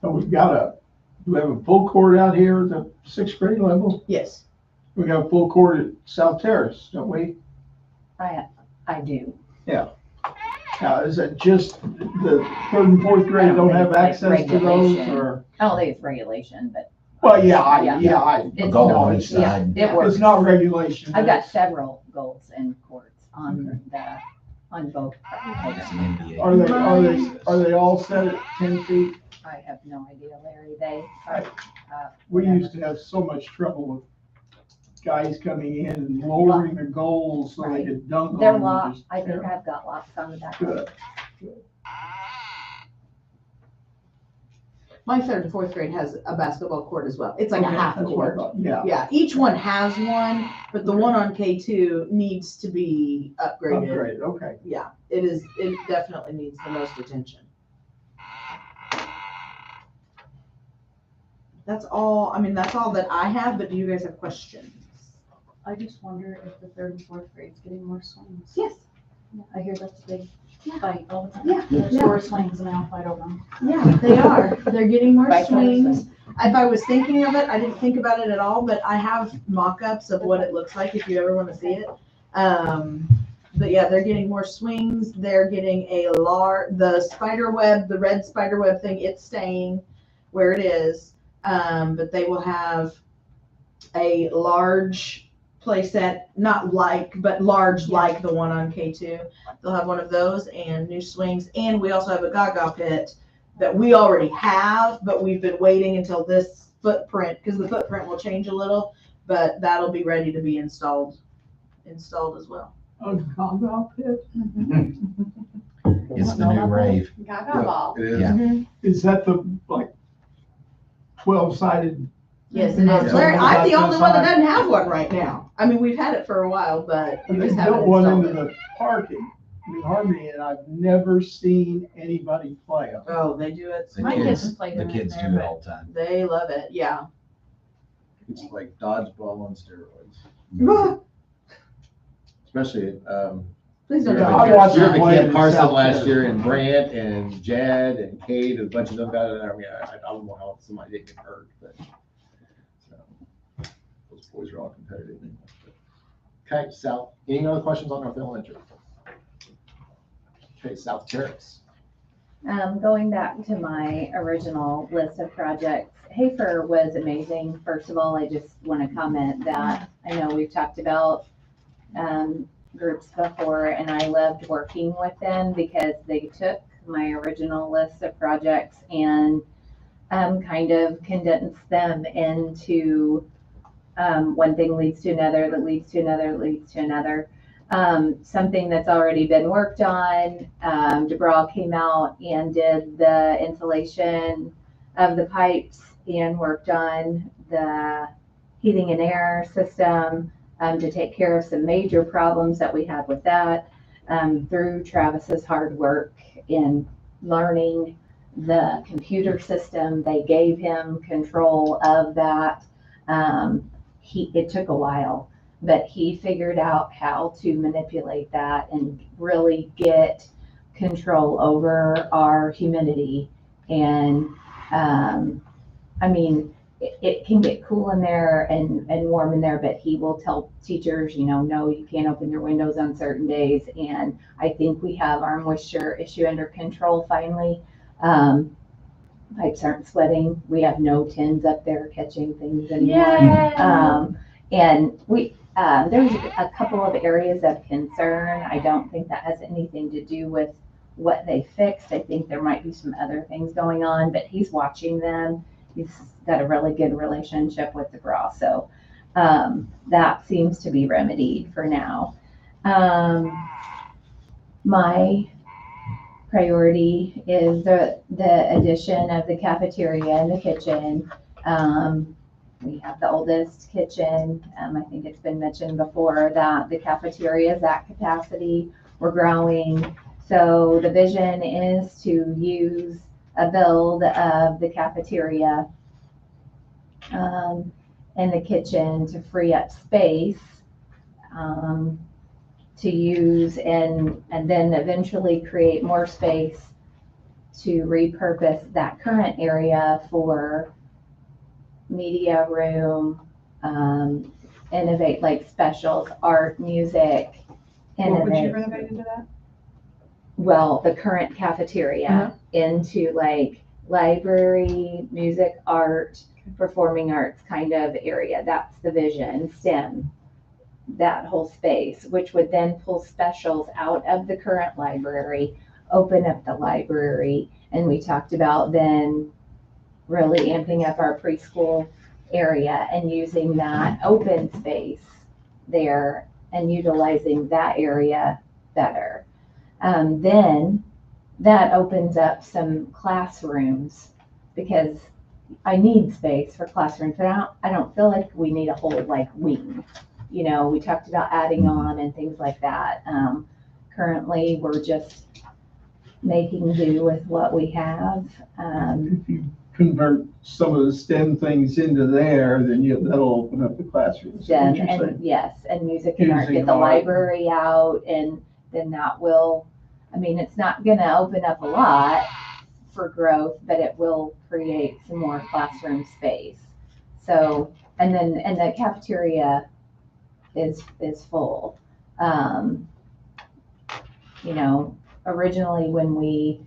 So do we have a full court out here at the 6th grade level? yes. We got a full court at South Terrace, don't we? I do. Now, is that just the 3rd and 4th I grade don't don't think have it's like access to those regulation. or? I don't think it's regulation, but Well, yeah, It's goal no, on it's each not. side. it works. It's not regulation. I've but got several goals and courts on both. It's an NBA. Are they all set at 10 feet? I have no idea, Larry. We used to have so much trouble with guys coming in and lowering the goals so they Right. could dunk on They're them. locked. Just I think terrible. I've got locks on the back. Good. My 3rd and 4th grade has a basketball court as well. It's like a Okay, half that's what I court. thought. Yeah. Yeah, each one has one, but the one on K2 needs to be upgraded. Upgrade, okay. Yeah, it definitely needs the most attention. That's all that I have, but do you guys have questions? I just wonder if the 3rd and 4th grade's getting more swings. Yes. I hear that's a big fight all the time. Yeah. There's Yeah. 4 swings and I'll fight over them. Yeah, they are. They're getting more Vice versa. swings. If I was thinking of it, I didn't think about it at all, but I have mock-ups of what it looks like if you ever want to see it. But yeah, they're getting more swings. They're getting the spider web, the red spider web thing, it's staying where it is. But they will have a large play set, not like, but large like the one on K2. They'll have one of those and new swings. And we also have a Gaga pit that we already have, but we've been waiting until this footprint, because the footprint will change a little, but that'll be ready to be installed as well. A Gaga pit? It's the new rave. Gaga ball. It is. Yeah. Is that the, 12-sided? Yes, it is. Larry, I'm the only one that doesn't have one right now. I mean, we've had it for a while, but we They just haven't built one installed into it. the parking, New Harmony, and I've never seen anybody play them. Oh, they do it. The My kids, kids have played the in kids there, do it but- all the time. They love it, yeah. It's like dodgeball on steroids, especially, Please don't. You're I tell me. watched the them play kid in Carson South last Carolina. year, and Brant and Jed and Kate, and a bunch of them got it. I mean, I don't know how somebody didn't get hurt, but so, those boys are all competitive. Okay, South, any other questions on North Elementary? Okay, South Terrace. Going back to my original list of projects, Hafer was amazing. First of all, I just want to comment that I know we've talked about groups before, and I loved working with them because they took my original list of projects and kind of condensed them into one thing leads to another, that leads to another, that leads to another. something that's already been worked on. DeBraw came out and did the insulation of the pipes and worked on the heating and air system to take care of some major problems that we had with that through Travis's hard work in learning the computer system. They gave him control of that. It took a while, but he figured out how to manipulate that and really get control over our humidity. And I mean, it can get cool in there and warm in there, but he will tell teachers, no, you can't open your windows on certain days. And I think we have our moisture issue under control finally. Pipes aren't sweating. We have no tins up there catching things anymore. And there's a couple of areas of concern. I don't think that has anything to do with what they fixed. I think there might be some other things going on, but he's watching them. He's got a really good relationship with DeBraw. So that seems to be remedied for now. My priority is the addition of the cafeteria and the kitchen. We have the oldest kitchen. I think it's been mentioned before that the cafeteria is at capacity. We're growing. So the vision is to use a build of the cafeteria and the kitchen to free up space to use and then eventually create more space to repurpose that current area for media room, innovate like specials, art, music. What would you Innovate. renovate into that? Well, the current cafeteria into like library, music, art, performing arts kind of area. That's the vision, STEM, that whole space, which would then pull specials out of the current library, open up the library. And we talked about then really amping up our preschool area and using that open space there and utilizing that area better. Then that opens up some classrooms because I need space for classrooms, but I don't feel like we need a whole like wing. We talked about adding on and things like that. Currently, we're just making do with what we have. If you convert some of the STEM things into there, then that'll open up the classrooms. Is that what STEM you're saying? and yes, and music and art, Music get and the art. library out, and then that will, it's not gonna open up a lot for growth, but it will create some more classroom space. So, and the cafeteria is full. Originally when we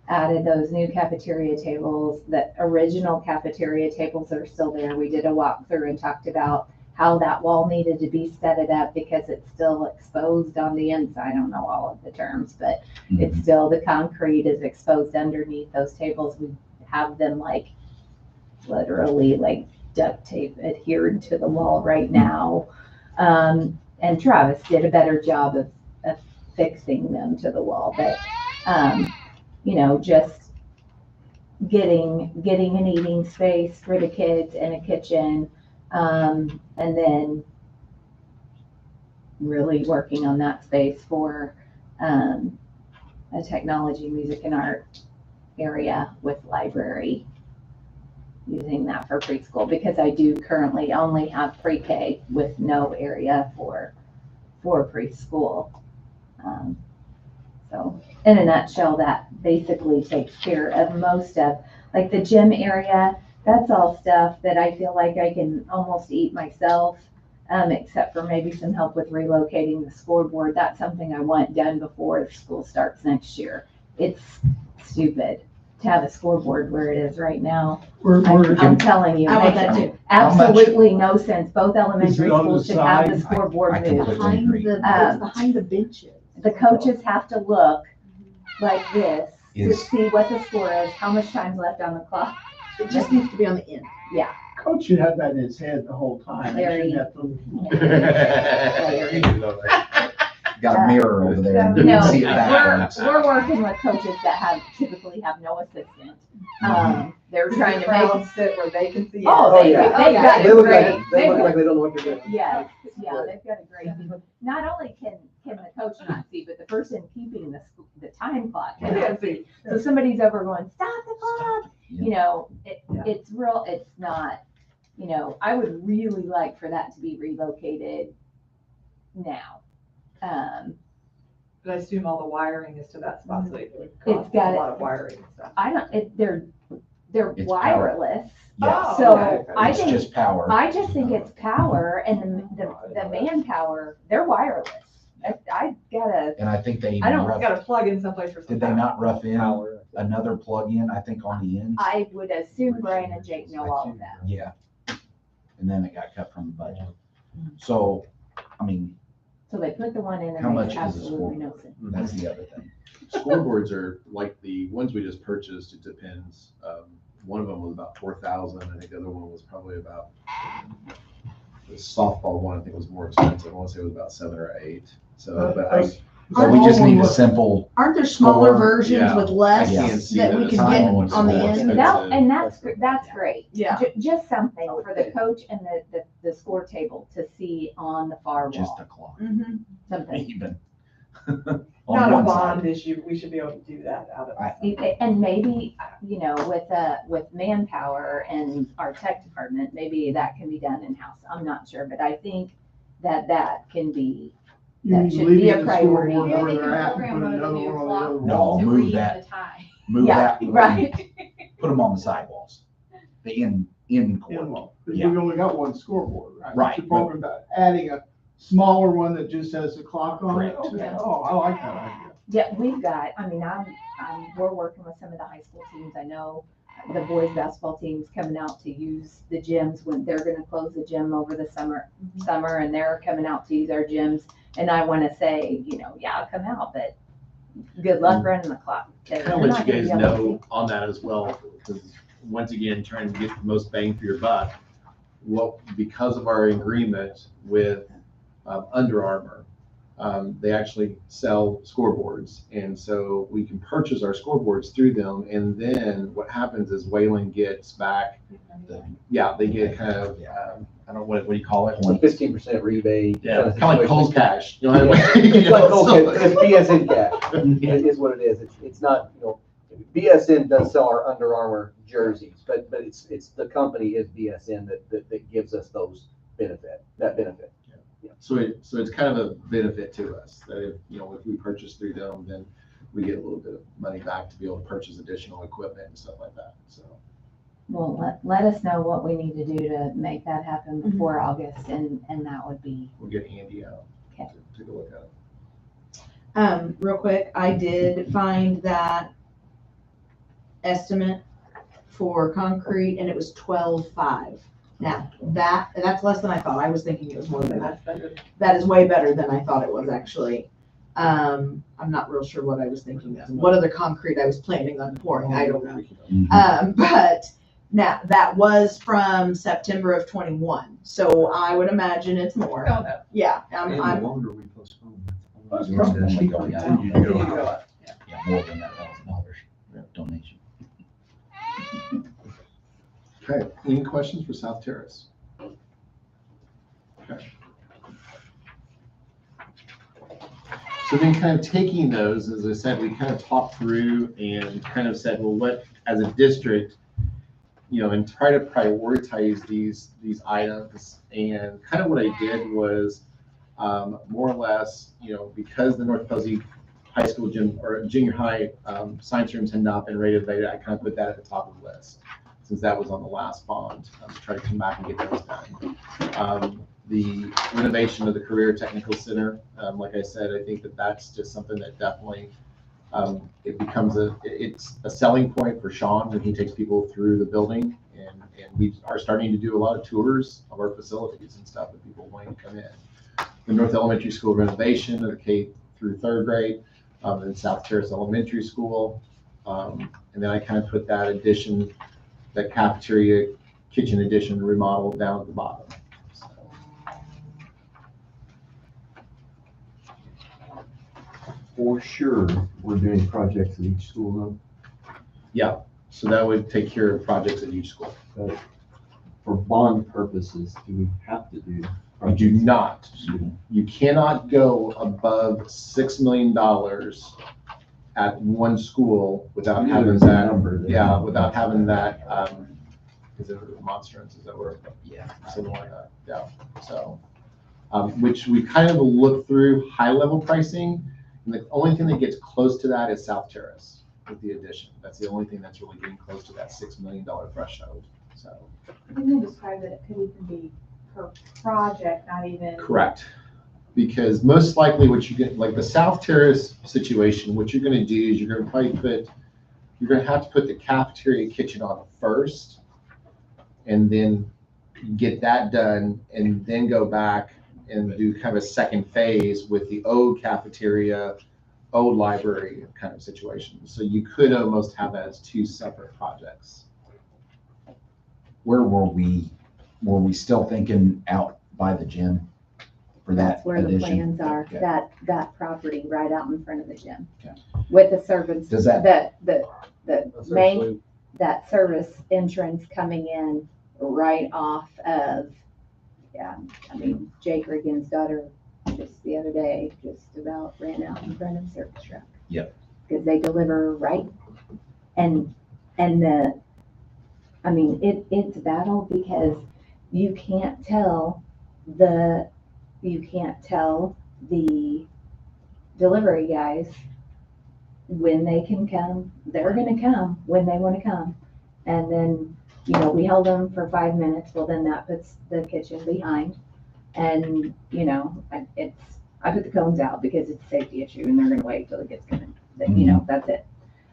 added those new cafeteria tables, the original cafeteria tables that are still there, we did a walkthrough and talked about how that wall needed to be set it up because it's still exposed on the inside. I don't know all of the terms, but it's still, the concrete is exposed underneath those tables. We have them like literally like duct tape adhered to the wall right now. And Travis did a better job of fixing them to the wall, but just getting an eating space for the kids and a kitchen, and then really working on that space for a technology, music and art area with library, using that for preschool, because I do currently only have pre-K with no area for preschool. So in a nutshell, that basically takes care of most of, like the gym area, that's all stuff that I feel like I can almost eat myself, except for maybe some help with relocating the scoreboard. That's something I want done before school starts next year. It's stupid to have a scoreboard where it is right now. I'm telling you, I want it that makes too. absolutely no sense. Both Is elementary it on the schools should have the side? scoreboard I moved. completely agree. It's behind the benches. The coaches have to look like this to Is- see what the score is, how much time's left on the clock. It just needs to be on the end. Coach should have that in his head the whole time. He Larry. shouldn't have to- got a mirror over there. and You you know, can see it backwards. we're working with coaches that typically have no assistant. They're trying to make. Crowds sit where they can see it. Oh, they've got They it look great. like, they look like they don't know what they're doing. Yes, yeah, they've got a great, not only can the coach not see, but the person keeping the time clock cannot see. So somebody's over going, stop the clock, you know, it's real, it's not, you know, I would really like for that to be relocated now. But I assume all the wiring is to that spot, so it would It's cost a got lot of wiring and stuff. I don't, they're It's wireless, Yeah, so okay. I it's think, just power. I just think it's power and the manpower, they're wireless. I gotta, And I think they I even don't- rough, Got to plug in someplace for some. did they power. not rough in Power. another plug-in, I think, on the ends? I would assume Brian and Jake know all of that. Yeah. And then it got cut from the budget. So, I mean, So they put the one in How and much makes is a absolutely no scoreboard? sense. that's the other thing. Scoreboards are like the ones we just purchased, it depends. One of them was about 4,000, I think the other one was probably about, the softball one, I think was more expensive, I want to say it was about 7 or 8. So, but I, So we just need a simple, Aren't there smaller Or- versions yeah, with less I can't see that that we a can small get one's on the more end? expensive. That's great. Yeah. Just something for the coach and the score table to see on the far just wall, a clock, Mhm. something. even. Not On a one bond side. issue, we should be able to do that out of. And maybe, you know, with manpower and our tech department, maybe that can be done in-house. I'm not sure, but I think that can be, You That mean should be leaving a the priority. scoreboard Yeah, where they they're can at and program put one of the another new one on the clocks other one? No, to move read that. the time. Move yeah, that. right. Put them on the sidewalls, the in Yeah, court. well, 'cause Yeah. we've only got one scoreboard, right? Right, You're talking about adding a smaller one that just has the clock on it? Correct. Okay. Oh, I like that idea. Yeah, we've got, I mean, we're working with some of the high school teams. I know the boys basketball team's coming out to use the gyms when they're gonna close the gym over the summer, and they're coming out to use our gyms. And I wanna say, you know, yeah, come out, but good luck running the clock. 'cause kind of they're let not you gonna guys be able to know on that as well, because once again, trying to get the most bang for your buck. Because of our agreement with Under Armour, they actually sell scoreboards. And so we can purchase our scoreboards through them. And then what happens is Wayland gets back, they get kind of, I don't know, what do you call it? 15% rebate. Yeah, kind of like Cole's cash. You know, It's like Cole's so- cash, it's BSN cash, is what it is. It's not, you know, BSN does sell our Under Armour jerseys, but it's the company is BSN that gives us that benefit. So it's kind of a benefit to us that if we purchase through them, then we get a little bit of money back to be able to purchase additional equipment and stuff like that. So Well, let us know what we need to do to make that happen before August, and that would be. we'll get Andy out Okay. to take a look at it. Real quick, I did find that estimate for concrete and it was 12.5. Now, that's less than I thought. I was thinking it was more than that. That is way better than I thought it was actually. I'm not real sure what I was thinking of. What other concrete I was planning on pouring, I don't know. But now that was from September of 21. So I would imagine it's more. Oh, no. Yeah, And the I'm, longer we postpone. It's probably going down. Continue to go go up. Yeah, more than that $1,000 donation. Okay, any questions for South Terrace? Okay. So then kind of taking those, as I said, we kind of talked through and kind of said, well, what, as a district, and try to prioritize these items. And kind of what I did was more or less, because the North Posey High School gym or junior high science rooms had not been renovated, I kind of put that at the top of the list, since that was on the last bond, to try to come back and get those done. The renovation of the Career Technical Center, like I said, I think that's just something that definitely, it's a selling point for Sean when he takes people through the building. And we are starting to do a lot of tours of our facilities and stuff with people wanting to come in. The North Elementary School renovation of the K through third grade, and South Terrace Elementary School. And then I kind of put that cafeteria kitchen addition remodel down at the bottom. So. for sure we're doing projects at each school Yeah, so that would take care of projects at each school. though? But for bond purposes, do we have to do You do projects? not. You cannot go above $6 million at one school without I knew having there was a that, number there. yeah, without having that, is it a monstrance, is that word? Yeah. Something like that, yeah, so. Which we kind of look through high-level pricing, and the only thing that gets close to that is South Terrace with the addition. That's the only thing that's really getting close to that $6 million threshold, so. I think they described that it could even be per project, not even. Correct. Because most likely what you get, like the South Terrace situation, what you're gonna do is you're gonna have to put the cafeteria kitchen on first, and then get that done, and then go back and do kind of a second phase with the old cafeteria, old library kind of situation. So you could almost have that as two separate projects. Where were we still thinking out by the gym for that That's where the addition? plans are, Okay. that property right out in front of the gym. Okay. With the service, Does that- the main, that service entrance coming in right off of, yeah, I mean, Jake Riggins' daughter just the other day, just about ran out in front of the service truck. Yep. Because they deliver right, and I mean, it's a battle because you can't tell the delivery guys when they can come. They're gonna come when they wanna come. And then, we held them for 5 minutes. Well, then that puts the kitchen behind. And, I put the cones out because it's a safety issue and they're gonna wait till it gets coming. That's it.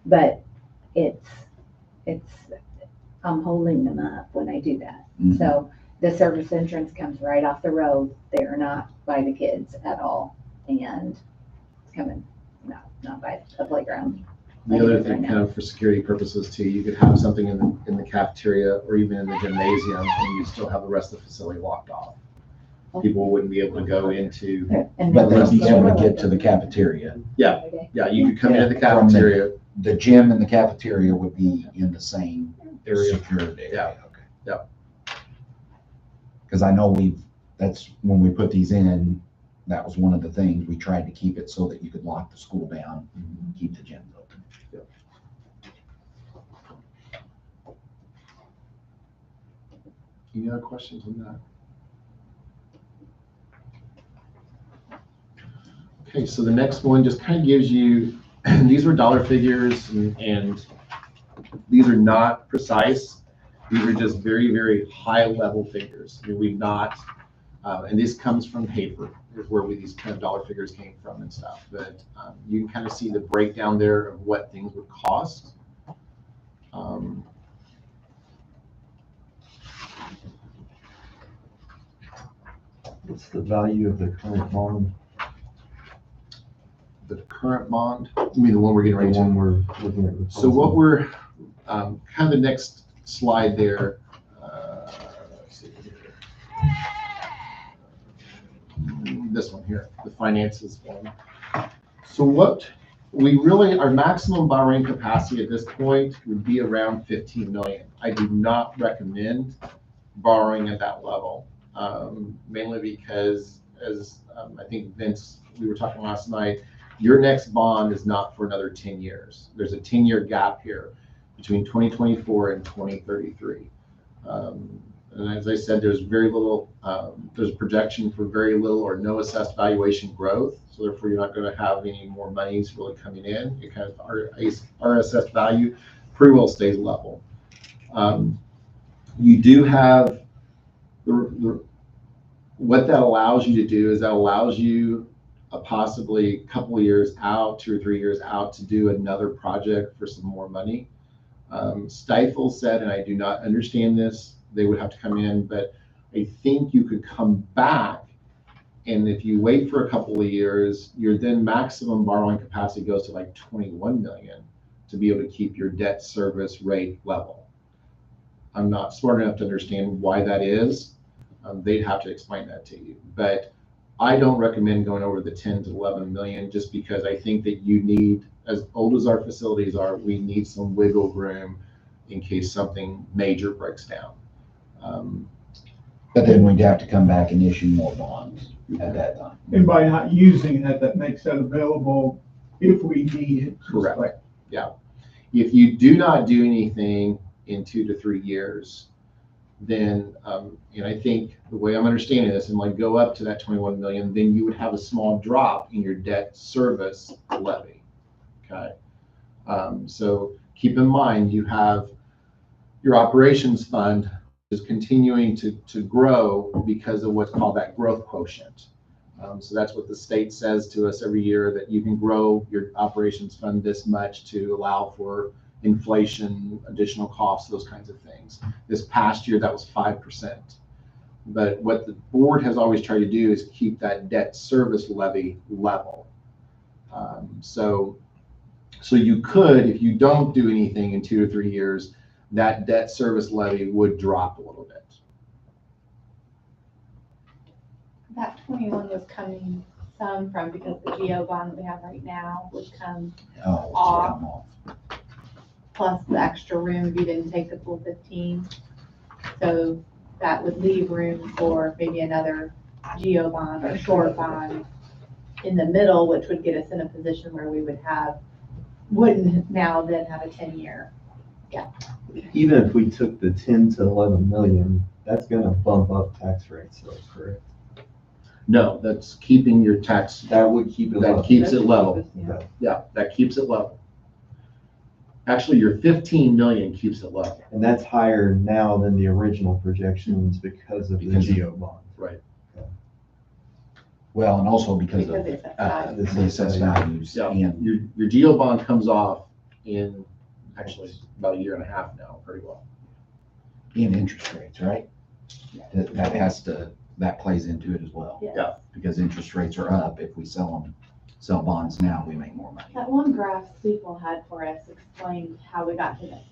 But it's, I'm holding them up when I do that. Mhm. So the service entrance comes right off the road. They're not by the kids at all. And it's coming, not by the playground. The other thing, kind of for security purposes too, you could have something in the cafeteria or even in the gymnasium, and you still have the rest of the facility locked off. People wouldn't be able to go into, And But then they'd be able to get to the cafeteria. yeah, you could come in at the cafeteria. The gym and the cafeteria would be in the same Area. security. Yeah. Okay. Yeah. Because I know that's when we put these in, that was one of the things, we tried to keep it so that you could lock the school down, and keep the gyms open. Any other questions on that? Okay, so the next one just kind of gives you, these were dollar figures and these are not precise. These are just very, very high level figures. I mean, we've not, and this comes from paper, is where these kind of dollar figures came from and stuff. But you can kind of see the breakdown there of what things would cost. What's the value of the current bond? The current bond, I mean, the one we're getting The ready to. one we're looking at. So what we're, kind of the next slide there. Let's see here. This one here, the finances one. So what we really, our maximum borrowing capacity at this point would be around 15 million. I do not recommend borrowing at that level, mainly because as I think Vince, we were talking last night, your next bond is not for another 10 years. There's a 10-year gap here between 2024 and 2033. And as I said, there's very little, there's a projection for very little or no assessed valuation growth. So therefore, you're not going to have any more monies really coming in. It kind of, our assessed value pretty well stays level. You do have, what that allows you to do is that allows you possibly a couple of years out, 2 or 3 years out, to do another project for some more money. Stifel said, and I do not understand this, they would have to come in, but I think you could come back, and if you wait for a couple of years, your then maximum borrowing capacity goes to like 21 million to be able to keep your debt service rate level. I'm not smart enough to understand why that is. They'd have to explain that to you, but I don't recommend going over the 10 to 11 million, just because I think that you need, as old as our facilities are, we need some wiggle room in case something major breaks down. But then we'd have to come back and issue more bonds at that time. And by not using that, that makes that available if we need it. Correct. Yeah. If you do not do anything in 2 to 3 years, then, and I think the way I'm understanding this, and like go up to that 21 million, then you would have a small drop in your debt service levy. Okay. So keep in mind, you have your operations fund is continuing to grow because of what's called that growth quotient. So that's what the state says to us every year, that you can grow your operations fund this much to allow for inflation, additional costs, those kinds of things. This past year, that was 5%. But what the board has always tried to do is keep that debt service levy level. So you could, if you don't do anything in 2 to 3 years, that debt service levy would drop a little bit. That 21 was coming some from, because the GO bond that we have right now would come Oh, off, plus the extra room if you didn't take the full 15. So that would leave room for maybe another GO bond or short bond in the middle, which would get us in a position where we wouldn't now then have a 10-year. Yeah. Even if we took the 10 to 11 million, that's gonna bump up tax rates, though, correct? No, that's keeping your tax, That would keep it that level. keeps it level. Okay. Yeah, that keeps it level. Actually, your 15 million keeps it level. And that's higher now than the original projections because of the Because of- GO bond. Right. Well, and also because Because of it's at the five. assessed values Yeah, and your GO bond comes off in actually about 1.5 years now, pretty well. interest rates, right? That plays into it as well. Yeah. Because interest rates are up. If we sell bonds now, we make more money. That one graph Steeple had for us explained how we got to this.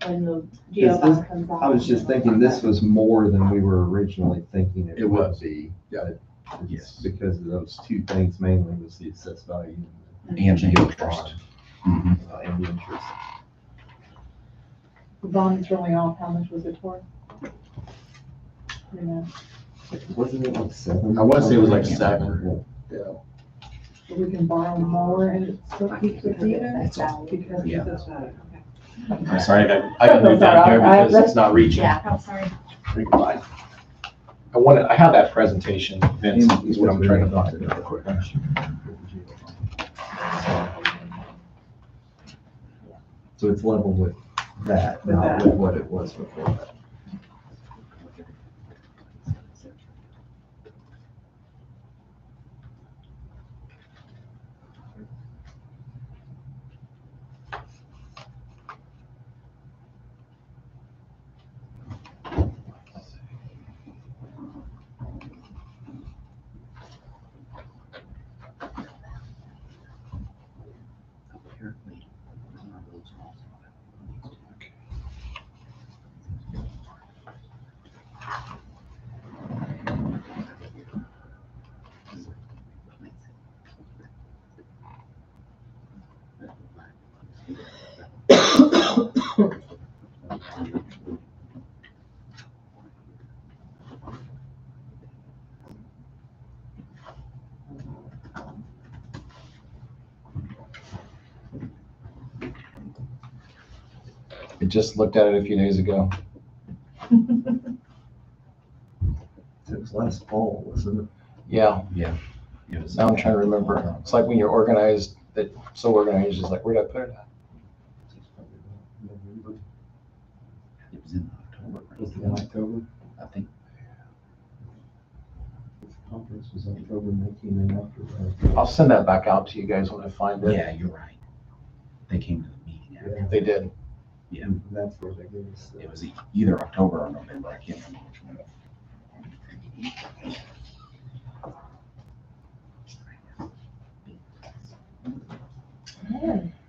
When the GO Is bond comes off. I was just thinking this was more than we were originally thinking it It would was. be. Yeah. But it's because of those two things mainly, was the assessed value And the interest. Mhm. and the interest. The bond's really off, how much was it for? You know, Wasn't it like 7? I want to say it was like 7. Yeah. so we can borrow more and it still keeps it Because even? it's assessed value. Because Yeah. it's okay. I'm sorry, I got moved down here because it's not reaching. Yeah, I'm sorry. You're fine. I have that presentation, Vince, is what I'm trying to find. So it's level with that, With not that. with what it was before that. Apparently, it's not those laws. I just looked at it a few days ago. It was last fall, wasn't it? Yeah, It was- now I'm trying to remember. It's like when you're organized, that so organized, it's like, where'd I put it at? It was in October. Was it in October? I think. Conference was October 19 and after. I'll send that back out to you guys when I find it. Yeah, you're right. They came to the meeting after. They did. Yeah, And that's where they gave us. it was either October or November. I can't remember which one.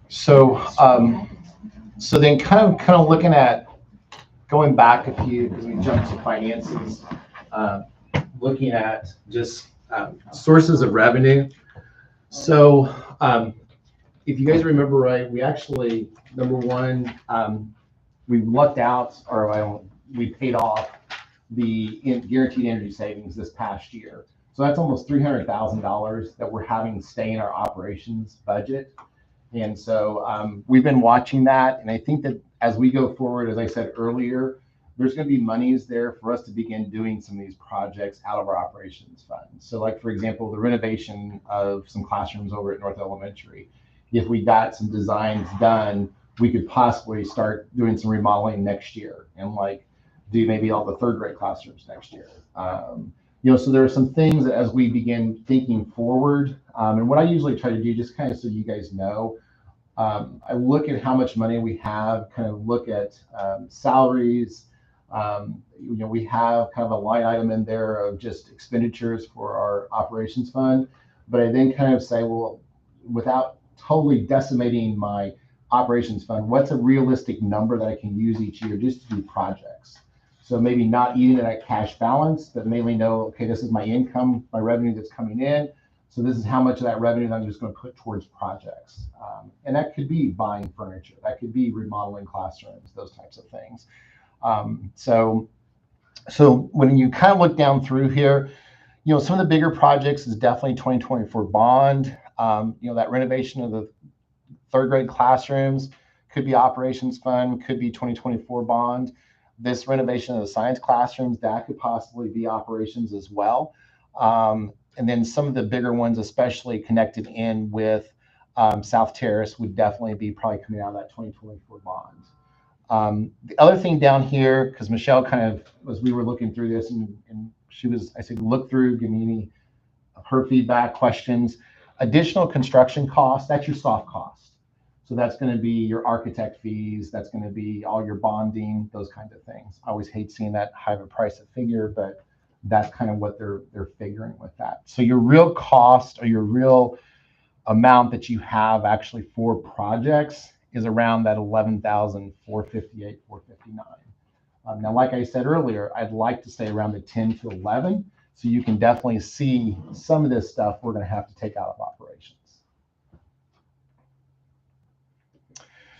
So, so then kind of looking at, going back a few, because we jumped to finances, looking at just Sources of revenue. So if you guys remember right, we actually, number one, we lucked out, or we paid off the guaranteed energy savings this past year. So that's almost $300,000 that we're having stay in our operations budget. And so we've been watching that. And I think that as we go forward, as I said earlier, there's going to be monies there for us to begin doing some of these projects out of our operations fund. So like, for example, the renovation of some classrooms over at North Elementary. If we got some designs done, we could possibly start doing some remodeling next year and like do maybe all the third grade classrooms next year. So there are some things that as we begin thinking forward, and what I usually try to do, just kind of so you guys know, I look at how much money we have, kind of look at salaries. We have kind of a line item in there of just expenditures for our operations fund, but I then kind of say, well, without totally decimating my operations fund, what's a realistic number that I can use each year just to do projects? So maybe not eating at a cash balance, but mainly know, okay, this is my income, my revenue that's coming in. So this is how much of that revenue that I'm just going to put towards projects. And that could be buying furniture. That could be remodeling classrooms, those types of things. So when you kind of look down through here, some of the bigger projects is definitely 2024 bond. That renovation of the third grade classrooms could be operations fund, could be 2024 bond. This renovation of the science classrooms, that could possibly be operations as well. And then some of the bigger ones, especially connected in with South Terrace, would definitely be probably coming out of that 2024 bond. The other thing down here, because Michelle kind of, as we were looking through this, and she was, I said, look through, give me any of her feedback, questions. Additional construction costs, that's your soft cost. So that's going to be your architect fees. That's going to be all your bonding, those kinds of things. I always hate seeing that high of a price of figure, but that's kind of what they're figuring with that. So your real cost, or your real amount that you have actually for projects, is around that $11,458, $459. Now, like I said earlier, I'd like to stay around the 10 to 11. So you can definitely see some of this stuff we're going to have to take out of operations.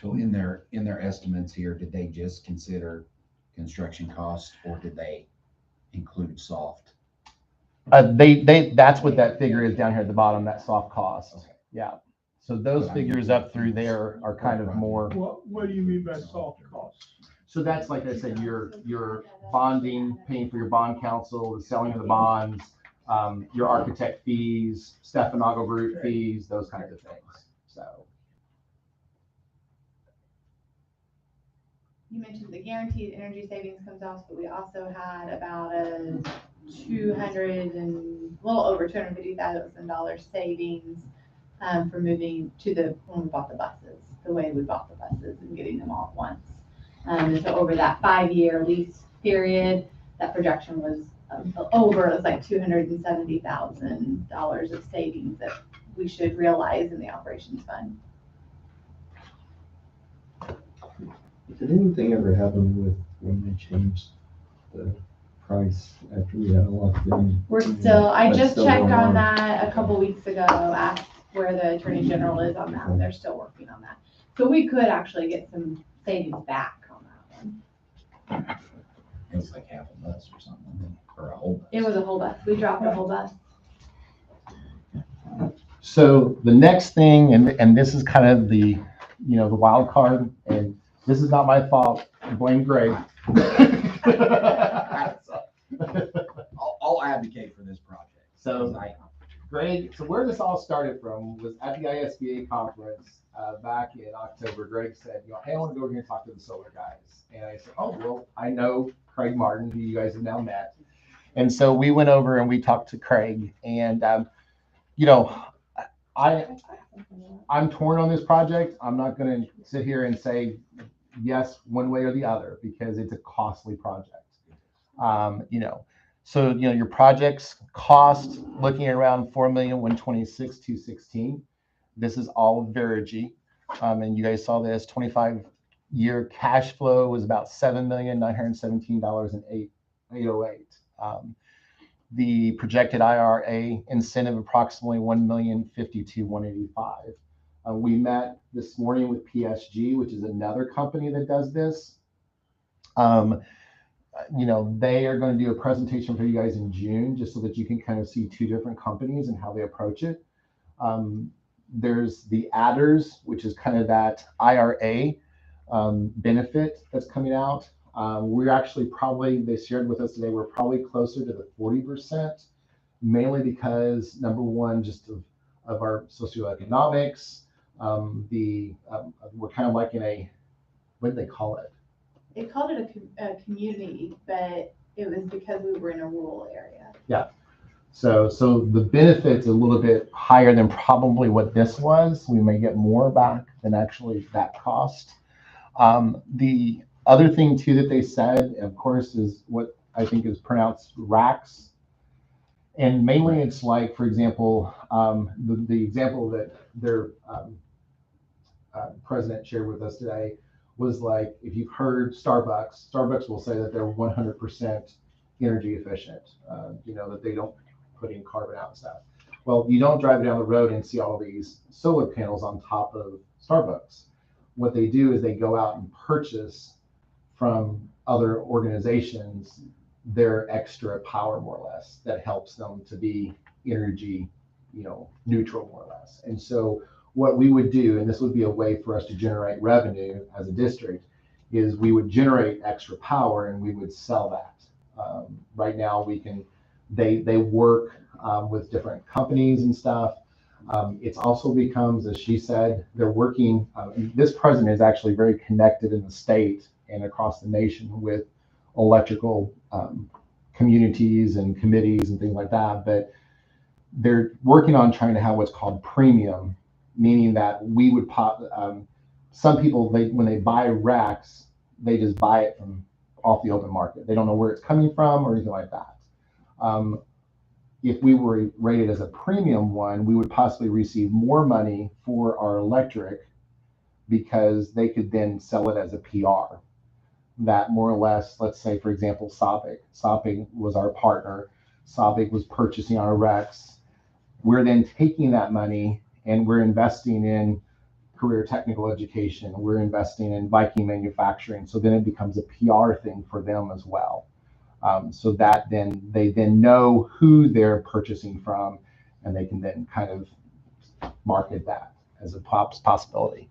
So in their estimates here, did they just consider construction costs, or did they include soft? That's what that figure is down here at the bottom, that soft cost. Okay. Yeah. So those figures up through there are kind of more. What do you mean by soft costs? So that's, like I said, your bonding, paying for your bond counsel, the selling of the bonds, your architect fees, Stefanago Group fees, those kinds of things. So. You mentioned the guaranteed energy savings comes off, but we also had about a little over $250,000 savings for moving to when we bought the buses, the way we bought the buses and getting them all at once. And so over that 5-year lease period, that projection was it was like $270,000 of savings that we should realize in the operations fund. Did anything ever happen with when they changed the price after we had it locked in? I That's just still checked going on on. that a couple weeks ago, asked where the Attorney General is on that, and they're still working on that. So we could actually get some savings back on that one. It was like half a bus or something, or a whole bus. It was a whole bus. We dropped a whole bus. So the next thing, and this is kind of the wild card, and this is not my fault. Blame Greg. I'll advocate for this project. So Greg, so where this all started from was at the ISBA conference back in October. Greg said, hey, I want to go over here and talk to the solar guys. And I said, oh, well, I know Craig Martin, who you guys have now met. And so we went over and we talked to Craig. And, I'm torn on this project. I'm not going to sit here and say yes one way or the other, because it's a costly project. So your project's cost, looking at around $4,126,216. This is all Verigy, and you guys saw this 25-year cash flow was about $7,917,808. the projected IRA incentive approximately 1,052,185. We met this morning with PSG, which is another company that does this. They are going to do a presentation for you guys in June, just so that you can kind of see two different companies and how they approach it. There's the adders, which is kind of that IRA benefit that's coming out. We're actually probably, they shared with us today, we're probably closer to the 40%, mainly because number one, just of our socioeconomics. We're kind of like in a, what do they call it? They called it a community, but it was because we were in a rural area. Yeah. So the benefit's a little bit higher than probably what this was. We may get more back than actually that cost. The other thing too that they said, of course, is what I think is pronounced racks. And mainly it's like, for example, the example that their president shared with us today was like, if you've heard Starbucks will say that they're 100% energy efficient, that they don't put in carbon out and stuff. Well, you don't drive down the road and see all these solar panels on top of Starbucks. What they do is they go out and purchase from other organizations their extra power, more or less, that helps them to be energy, neutral, more or less. And so what we would do, and this would be a way for us to generate revenue as a district, is we would generate extra power and we would sell that. Right now they work with different companies and stuff. It's also becomes, as she said, they're working, this president is actually very connected in the state and across the nation with electrical communities and committees and things like that, but they're working on trying to have what's called premium, meaning that we would some people, when they buy racks, they just buy it from off the open market. They don't know where it's coming from or anything like that. If we were rated as a premium one, we would possibly receive more money for our electric because they could then sell it as a PR. That more or less, let's say, for example, Sopig was our partner. Sopig was purchasing our RECs. We're then taking that money and we're investing in career technical education. We're investing in Viking manufacturing. So then it becomes a PR thing for them as well. So that then they then know who they're purchasing from, and they can then kind of market that as a possibility.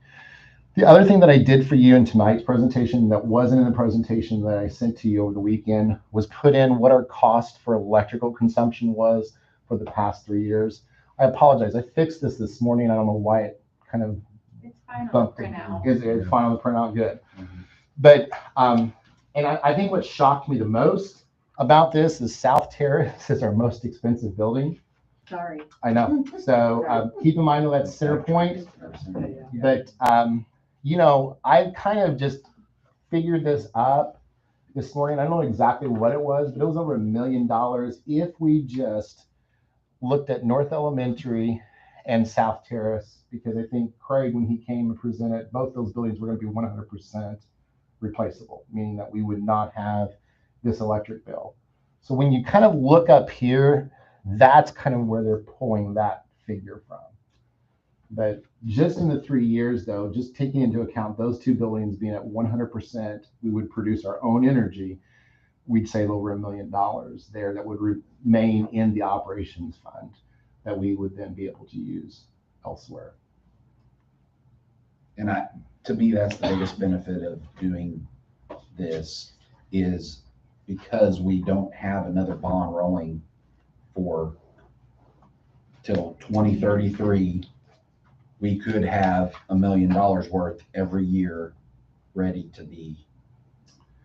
The other thing that I did for you in tonight's presentation that wasn't in the presentation that I sent to you over the weekend was put in what our cost for electrical consumption was for the past 3 years. I apologize. I fixed this morning. I don't know why it kind of It's fine on the bumped. printout. It's fine on the printout. Good. But and I think what shocked me the most about this is South Terrace is our most expensive building. Sorry. I know. So keep in mind that that's Center Point. But I kind of just figured this up this morning. I don't know exactly what it was, but it was over $1 million if we just looked at North Elementary and South Terrace, because I think Craig, when he came and presented, both those buildings were going to be 100% replaceable, meaning that we would not have this electric bill. So when you kind of look up here, that's kind of where they're pulling that figure from. But just in the 3 years, though, just taking into account those two buildings being at 100%, we would produce our own energy. We'd save over $1 million there that would remain in the operations fund that we would then be able to use elsewhere. And to me, that's the biggest benefit of doing this is because we don't have another bond rolling till 2033. We could have $1 million worth every year ready to be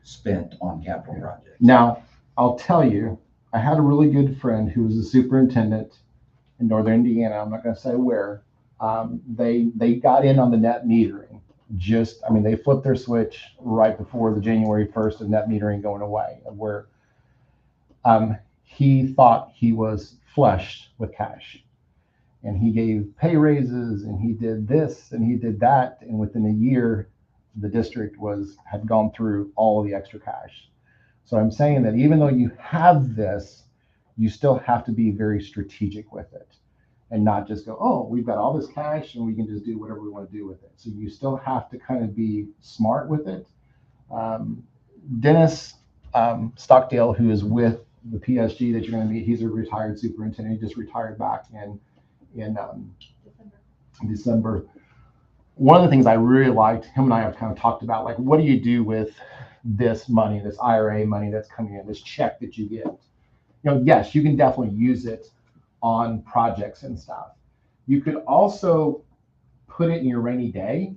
spent on capital projects. Now, I'll tell you, I had a really good friend who was a superintendent in Northern Indiana. I'm not going to say where. They got in on the net metering. They flipped their switch right before the January 1st of net metering going away, where he thought he was flush with cash. And he gave pay raises and he did this and he did that. And within a year, the district had gone through all of the extra cash. So I'm saying that even though you have this, you still have to be very strategic with it and not just go, oh, we've got all this cash and we can just do whatever we want to do with it. So you still have to kind of be smart with it. Dennis Stockdale, who is with the PSG that you're going to meet, he's a retired superintendent. He just retired back in December. One of the things I really liked, him and I have kind of talked about, like, what do you do with this money, this IRA money that's coming in, this check that you get? Yes, you can definitely use it on projects and stuff. You could also put it in your rainy day,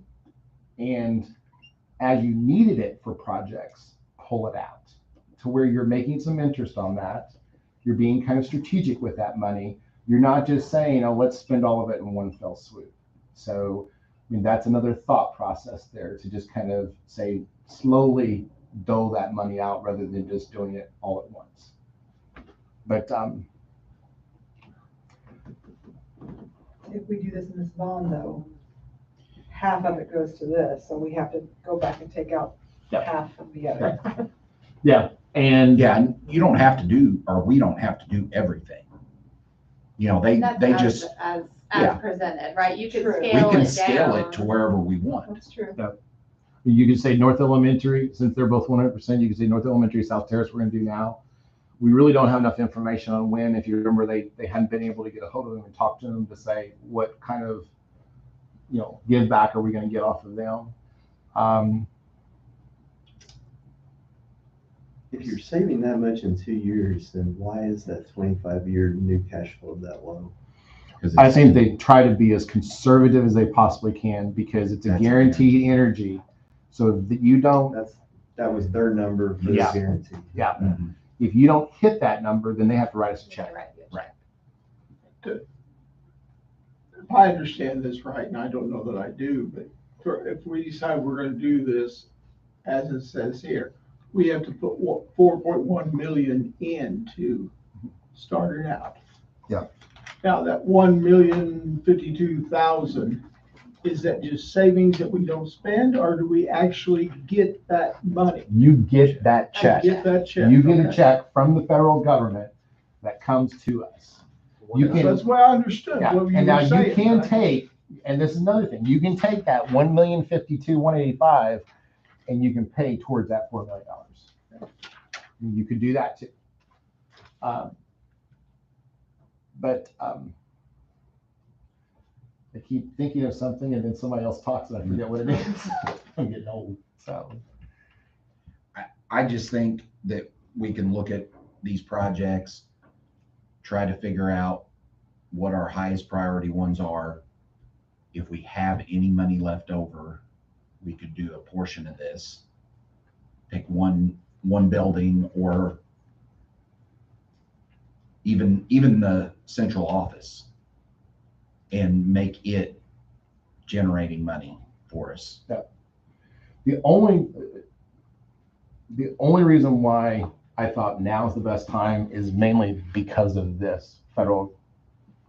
and as you needed it for projects, pull it out to where you're making some interest on that. You're being kind of strategic with that money. You're not just saying, oh, let's spend all of it in one fell swoop. So, that's another thought process there, to just kind of say, slowly dole that money out rather than just doing it all at once. But If we do this in this bond though, half of it goes to this, so we have to go back and take out half of the other. yeah, and and you don't have to do, or we don't have to do everything. That's they as- just, As yeah. presented, right? You could True. we scale can it scale down. it to wherever we want. That's true. you could say North Elementary, since they're both 100%, you could say North Elementary, South Terrace, we're going to do now. We really don't have enough information on when. If you remember, they hadn't been able to get a hold of them and talk to them to say what kind of, give back are we going to get off of them. If you're saving that much in 2 years, then why is that 25-year new cash flow that low? I think they try to be as conservative as they possibly can because it's a That's a guaranteed energy. So that you don't, That was their number for the Yeah. guarantee. yeah. Mhm. If you don't hit that number, then they have to write us a check. Right. If I understand this right, and I don't know that I do, but if we decide we're gonna do this, as it says here, we have to put 4.1 million in to start it out. Yeah. Now, that 1,052,000, is that just savings that we don't spend, or do we actually get that money? You get that check. Get that check? You get a okay. check from the federal government that comes to us. You So can, that's what I understood, yeah, what you and now were you saying. can right? take, and this is another thing, you can take that 1,052,185 and you can pay towards that $4 million. You could do that too. But I keep thinking of something and then somebody else talks and I forget what it is. I'm getting old, so. I just think that we can look at these projects, try to figure out what our highest priority ones are. If we have any money left over, we could do a portion of this. Pick one building, or even the central office, and make it generating money for us. The only reason why I thought now is the best time is mainly because of this federal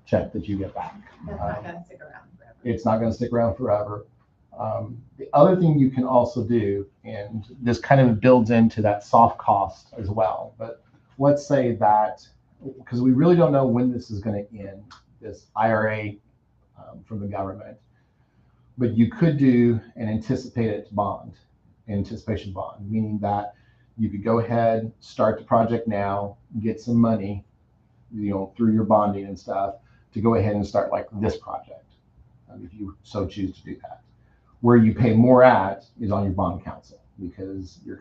check that you get back. That's not gonna stick around forever. It's not going to stick around forever. The other thing you can also do, and this kind of builds into that soft cost as well, but let's say that, because we really don't know when this is going to end, this IRA from the government, but you could do an anticipation bond, meaning that you could go ahead, start the project now, get some money, through your bonding and stuff, to go ahead and start like this project, if you so choose to do that. Where you pay more at is on your bond counsel, because you're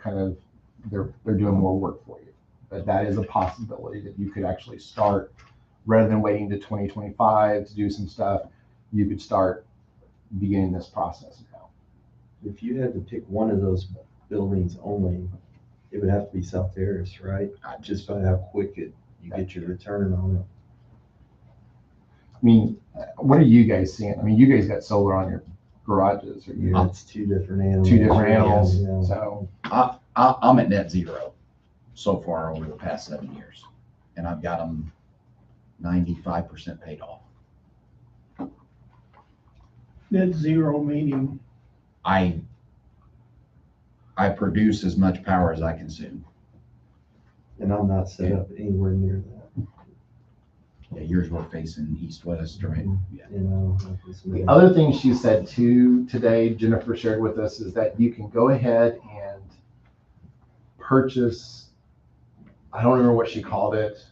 they're doing more work for you. But that is a possibility that you could actually start, rather than waiting to 2025 to do some stuff, you could start beginning this process now. If you had to pick one of those buildings only, it would have to be South Terrace, right? Just by how quick you get your return on it. I mean, what are you guys seeing? I mean, you guys got solar on your garages, or you It's two different animals. Yeah. So I'm at net zero so far over the past 7 years, and I've got them 95% paid off. Net zero meaning, I produce as much power as I consume. And I'm not set up anywhere near that. yours were facing east-west, right? Yeah. You know, like this The man. other thing she said too today, Jennifer shared with us, is that you can go ahead and purchase, I don't remember what she called it.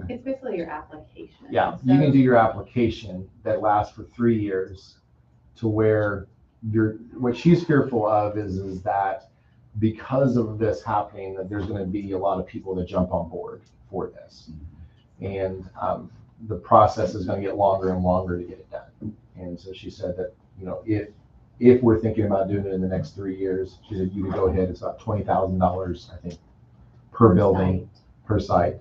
It's basically your application. Yeah, you can So- do your application that lasts for 3 years to where what she's fearful of is that because of this happening, that there's gonna be a lot of people that jump on board for this. And the process is gonna get longer and longer to get it done. And so she said that, you know, if we're thinking about doing it in the next 3 years, she said you can go ahead, it's about $20,000, I think, per building, per site,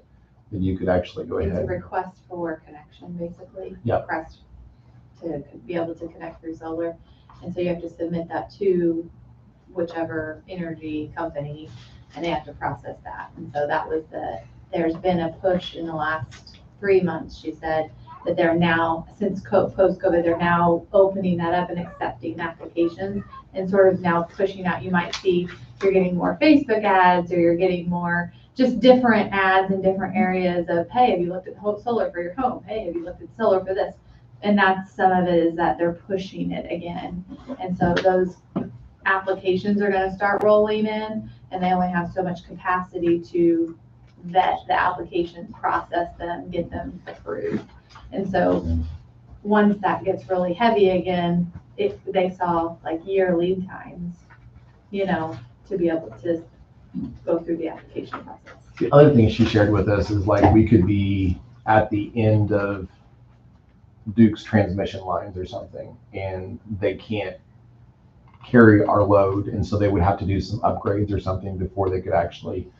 that you could actually go It's a ahead. request for connection, basically. Yep. Request to be able to connect through solar. And so you have to submit that to whichever energy company, and they have to process that. And so that was there's been a push in the last 3 months, she said, that they're now, since post-COVID, they're now opening that up and accepting applications and sort of now pushing out. You might see you're getting more Facebook ads, or you're getting more just different ads in different areas of, hey, have you looked at solar for your home? Hey, have you looked at solar for this? And that's, some of it is that they're pushing it again. And so those applications are gonna start rolling in, and they only have so much capacity to vet the applications, process them, get them approved. And so once that gets really heavy again, they saw like year lead times, you know, to be able to go through the application process. The other thing she shared with us is like, we could be at the end of Duke's transmission lines or something, and they can't carry our load, and so they would have to do some upgrades or something before they could actually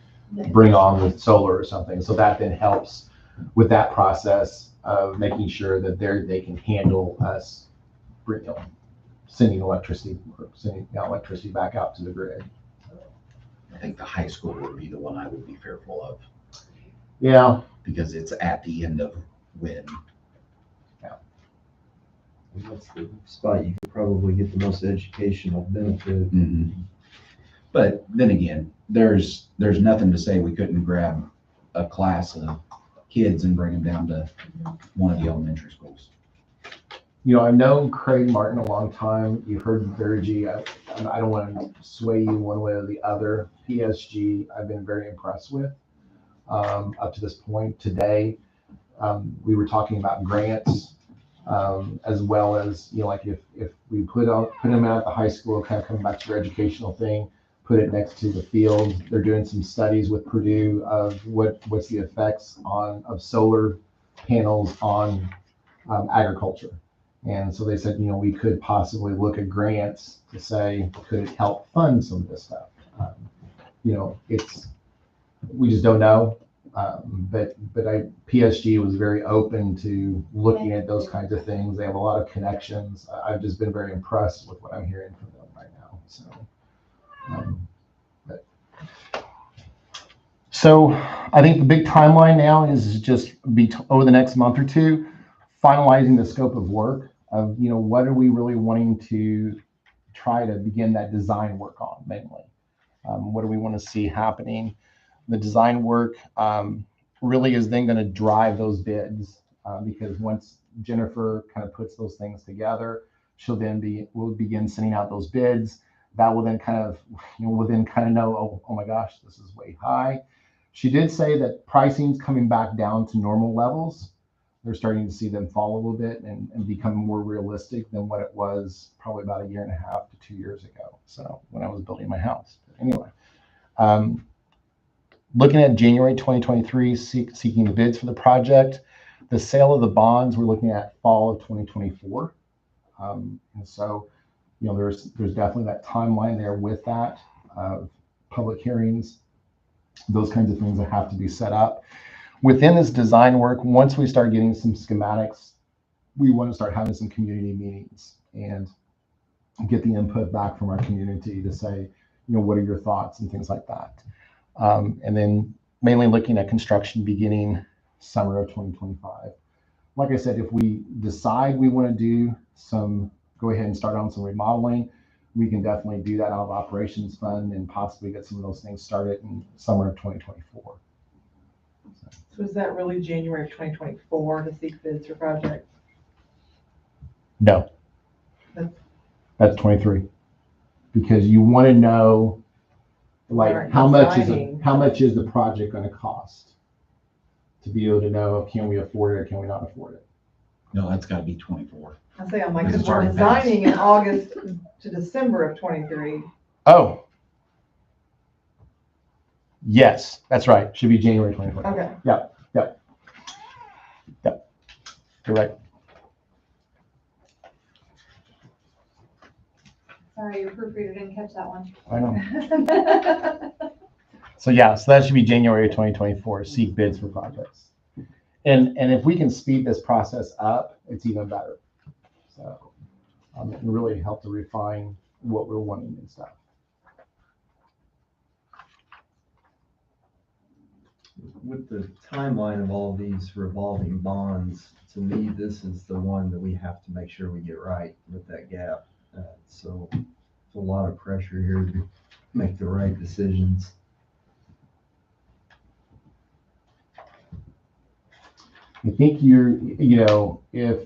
bring on the solar or something. So that then helps with that process of making sure that they can handle us, you know, sending electricity back out to the grid. I think the high school would be the one I would be fearful of, Yeah, because it's at the end of when. That's the spot you could probably get the most educational benefit. But then again, there's nothing to say we couldn't grab a class of kids and bring them down to one of the elementary schools. you know, I've known Craig Martin a long time. You've heard Vergy. I don't want to sway you one way or the other. PSG, I've been very impressed with up to this point. Today, we were talking about grants, as well as, you know, like if we put them out at the high school, kind of coming back to your educational thing, put it next to the field. They're doing some studies with Purdue of what's the effects of solar panels on agriculture. And so they said, you know, we could possibly look at grants to say, could it help fund some of this stuff? You know, we just don't know. But PSG was very open to looking at those kinds of things. They have a lot of connections. I've just been very impressed with what I'm hearing from them right now. So I think the big timeline now is just over the next month or two, finalizing the scope of work of, you know, what are we really wanting to try to begin that design work on mainly. What do we want to see happening? The design work really is then going to drive those bids, because once Jennifer kind of puts those things together, we'll begin sending out those bids. That will then kind of, you know, know, oh my gosh, this is way high. She did say that pricing's coming back down to normal levels. They're starting to see them fall a little bit and become more realistic than what it was probably about 1.5 to 2 years ago. So when I was building my house. Anyway, looking at January 2023, seeking the bids for the project. The sale of the bonds, we're looking at fall of 2024. And so, you know, there's definitely that timeline there with that, public hearings, those kinds of things that have to be set up. Within this design work, once we start getting some schematics, we want to start having some community meetings and get the input back from our community to say, you know, what are your thoughts and things like that. And then mainly looking at construction beginning summer of 2025. Like I said, if we decide we want to go ahead and start on some remodeling, we can definitely do that out of operations fund and possibly get some of those things started in summer of 2024. So is that really January of 2024 to seek bids for projects? No. That's- That's 23. Because you want to know, like, Right, how much designing. is the project going to cost? To be able to know, can we afford it or can we not afford it? No, that's gotta be 24. I say, I'm like, Because because it's we're already passed. designing in August to December of 23. Oh. Yes, that's right. Should be January 2020. Okay. Yep. You're right. Sorry, your proofreader didn't catch that one. I know. So yeah, so that should be January 2024, seek bids for projects. And if we can speed this process up, it's even better. So it can really help to refine what we're wanting and stuff. With the timeline of all these revolving bonds, to me, this is the one that we have to make sure we get right with that gap. So it's a lot of pressure here to make the right decisions. I think if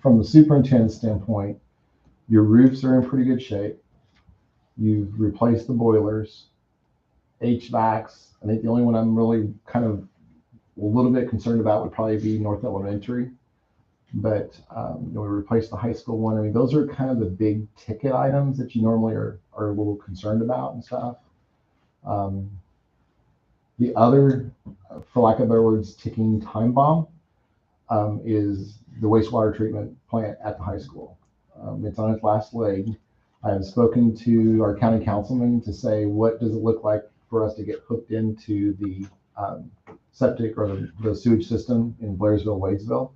from the superintendent's standpoint, your roofs are in pretty good shape. You've replaced the boilers, HVACs. I think the only one I'm really kind of a little bit concerned about would probably be North Elementary. But we replaced the high school one. I mean, those are kind of the big ticket items that you normally are a little concerned about and stuff. The other, for lack of better words, ticking time bomb is the wastewater treatment plant at the high school. It's on its last leg. I have spoken to our county councilman to say, what does it look like for us to get hooked into the septic or the sewage system in Blairsville, Wadesville?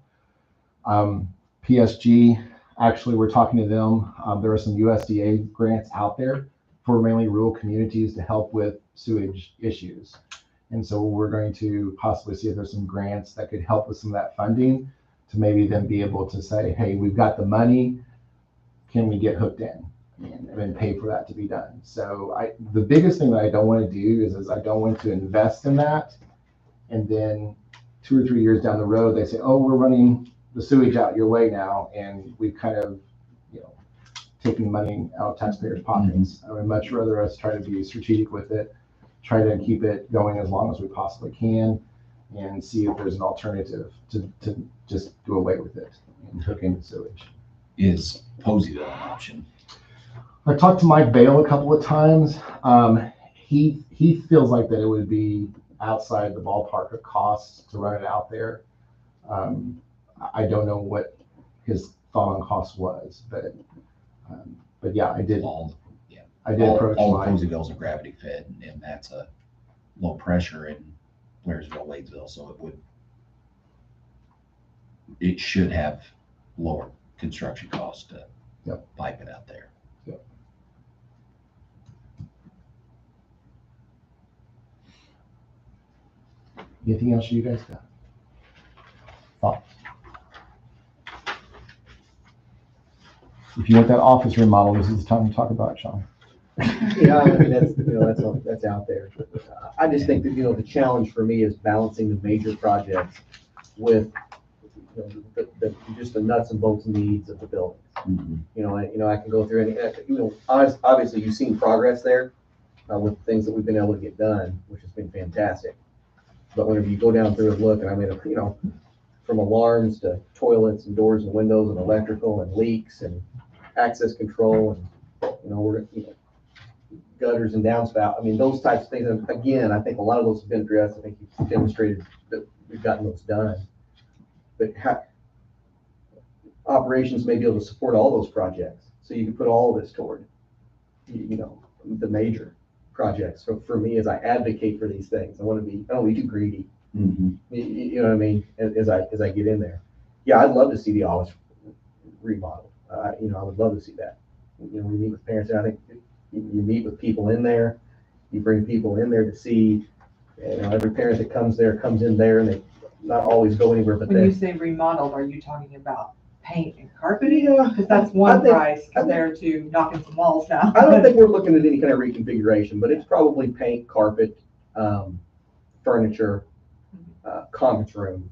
PSG, actually, we're talking to them. There are some USDA grants out there for mainly rural communities to help with sewage issues. And so we're going to possibly see if there's some grants that could help with some of that funding to maybe then be able to say, hey, we've got the money, can we get hooked in and then pay for that to be done? So the biggest thing that I don't want to do is I don't want to invest in that. And then 2 or 3 years down the road, they say, oh, we're running the sewage out your way now. And we've kind of, taken money out of taxpayers' pockets. I would much rather us try to be strategic with it, try to keep it going as long as we possibly can, and see if there's an alternative to just do away with it and hook into sewage. Is Poseyville an option? I talked to Mike Bale a couple of times. He feels like that it would be outside the ballpark of costs to run it out there. I don't know what his thought on cost was, but yeah, I did. I did approach All Mike. Poseyville's are gravity fed, and that's a low pressure in Blairsville, Wadesville, so it should have lower construction costs to pipe it out there. Yep. Anything else you guys got? Thoughts? If you want that office remodel, this is the time to talk about it, Sean. Yeah, I mean, that's out there. I just think that, the challenge for me is balancing the major projects with, just the nuts and bolts needs of the building. Mm-hmm. I can go through and, obviously you've seen progress there with things that we've been able to get done, which has been fantastic. But whenever you go down through and look, and I mean, from alarms to toilets and doors and windows and electrical and leaks and access control and, gutters and downspout. I mean, those types of things. And again, I think a lot of those have been addressed. I think you've demonstrated that we've gotten those done. But operations may be able to support all those projects. So you can put all of this toward, the major projects. So for me, as I advocate for these things, I don't want to be too greedy. Mm-hmm. You know what I mean? As I get in there. Yeah, I'd love to see the office remodeled. I would love to see that. We meet with parents, and I think you meet with people in there. You bring people in there to see. Every parent that comes in there, and they not always go anywhere. But When you say remodeled, are you talking about paint and carpeting? Because that's one price compared to knocking some walls down. I don't think we're looking at any kind of reconfiguration, but it's probably paint, carpet, furniture, conference room,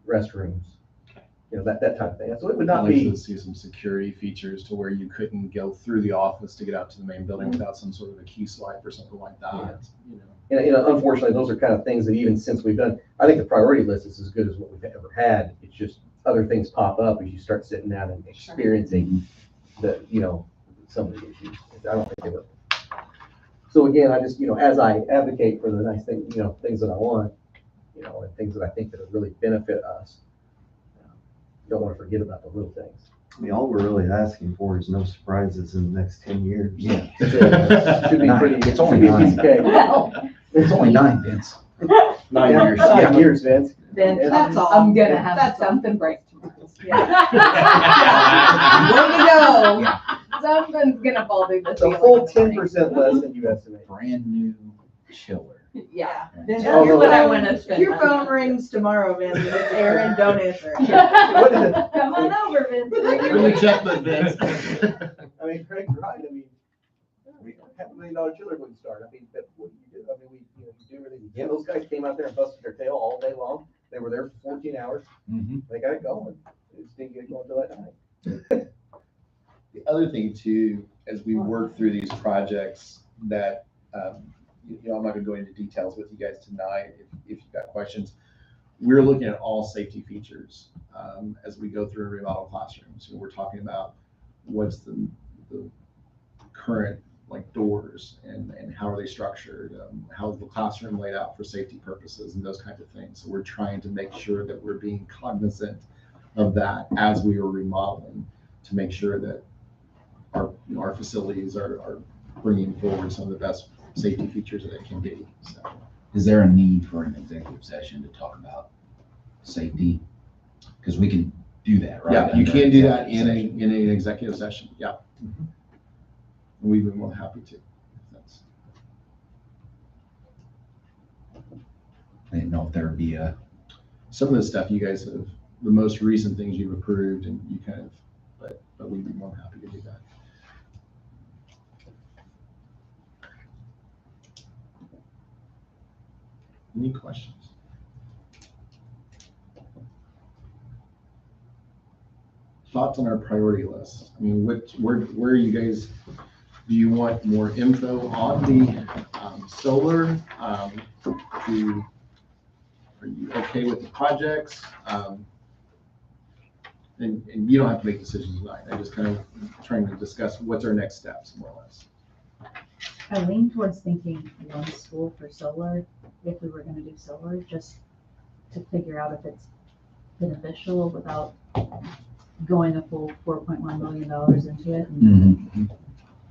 restrooms, that type of thing. So it would I'd not like be, to see some security features to where you couldn't go through the office to get out to the main building without some sort of a key swipe or something like that, you know. unfortunately, those are kind of things that even since we've done, I think the priority list is as good as what we've ever had. It's just other things pop up as you start sitting down and experiencing some of the issues. I don't think they were. So again, I just, as I advocate for the nice thing, things that I want, and things that I think that would really benefit us, don't want to forget about the little things. I mean, all we're really asking for is no surprises in the next 10 years. Yeah. Should be pretty, It's only should be a piece of cake. Well, It's only 9, Vince. 9 years. 9 years, Vince. then That's all. I'm gonna have That's all. something break tomorrow. Way to go. Something's gonna fall through the It's a ceiling. full 10% less than you estimate. Brand new chiller. Yeah. Then Oh, your what I phone- wanna spend Your money phone on. rings tomorrow, man. and it's Aaron, don't answer it. What is it? Come on over, Vince. Bring the checkbook, Vince. I mean, Craig's right. I mean, we have $1 million chiller wouldn't start. I mean, but what do you do? I mean, you do everything. Yeah, those guys came out there and busted their tail all day long. They were there for 14 hours. Mm-hmm. They got it going. They just didn't get it going till that night. The other thing too, as we work through these projects that, I'm not gonna go into details with you guys tonight if you've got questions. We're looking at all safety features as we go through and remodel classrooms. We're talking about what's the current like doors and how are they structured, how is the classroom laid out for safety purposes and those kinds of things. So we're trying to make sure that we're being cognizant of that as we are remodeling to make sure that our facilities are bringing forward some of the best safety features that it can be. So. Is there a need for an executive session to talk about safety? Because we can do that, right? Yeah, you Under can do that executive in an executive session, yeah. We've been more happy to. That's- I didn't know if there would be a, Some of the stuff you guys have, the most recent things you've approved and you kind of, but we'd be more than happy to do that. Any questions? Thoughts on our priority list? I mean, where are you guys, do you want more info on the solar? Are you okay with the projects? And you don't have to make decisions tonight. I'm just kind of trying to discuss what's our next steps, more or less. I lean towards thinking one school for solar, if we were gonna do solar, just to figure out if it's beneficial without going a full $4.1 million into it. And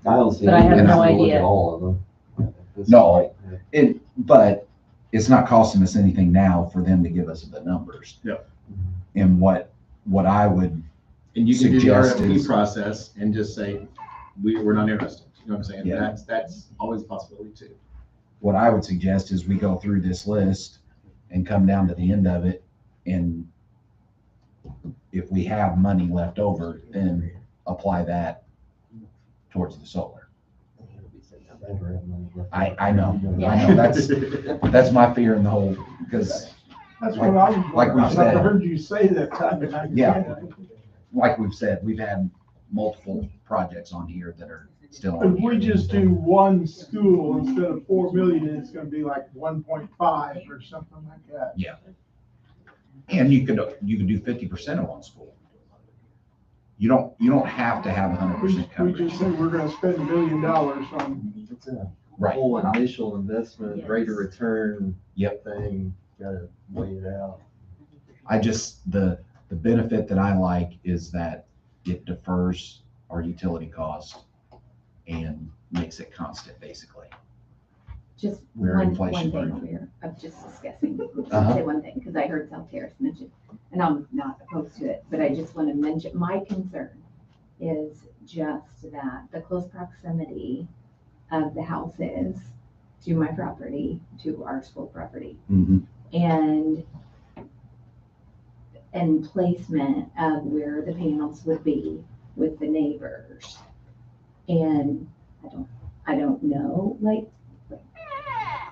I don't see. But I have any no reason to look at idea. all of them. at this No. point. but it's not costing us anything now for them to give us the numbers. Yeah. And what I would, And you can do the Suggest RFP is- process and just say, we're not interested. You know what I'm saying? Yeah. That's always a possibility too. what I would suggest is we go through this list and come down to the end of it. And if we have money left over, then apply that towards the solar. I know, that's my fear in the whole, because That's what I was, Like we I've said. heard you say that time and time Yeah. again. like we've said, we've had multiple projects on here that are still on If we here. just do one school instead of 4 million, it's gonna be like 1.5 or something like that. And you could do 50% of one school. You don't have to have 100% We just coverage. say we're gonna spend $1 million on, It's a Right. whole initial investment, rate of Yes. return. Yep. Thing, gotta weigh it out. I just, the benefit that I like is that it defers our utility cost and makes it constant, basically. Just We're one inflation thing proof. over here, of just discussing, Uh-huh. say one thing, because I heard South Terrace mentioned, and I'm not opposed to it, but I just want to mention, my concern is just that the close proximity of the houses to my property, to our school property, and placement of where the panels would be with the neighbors. And I don't know, like,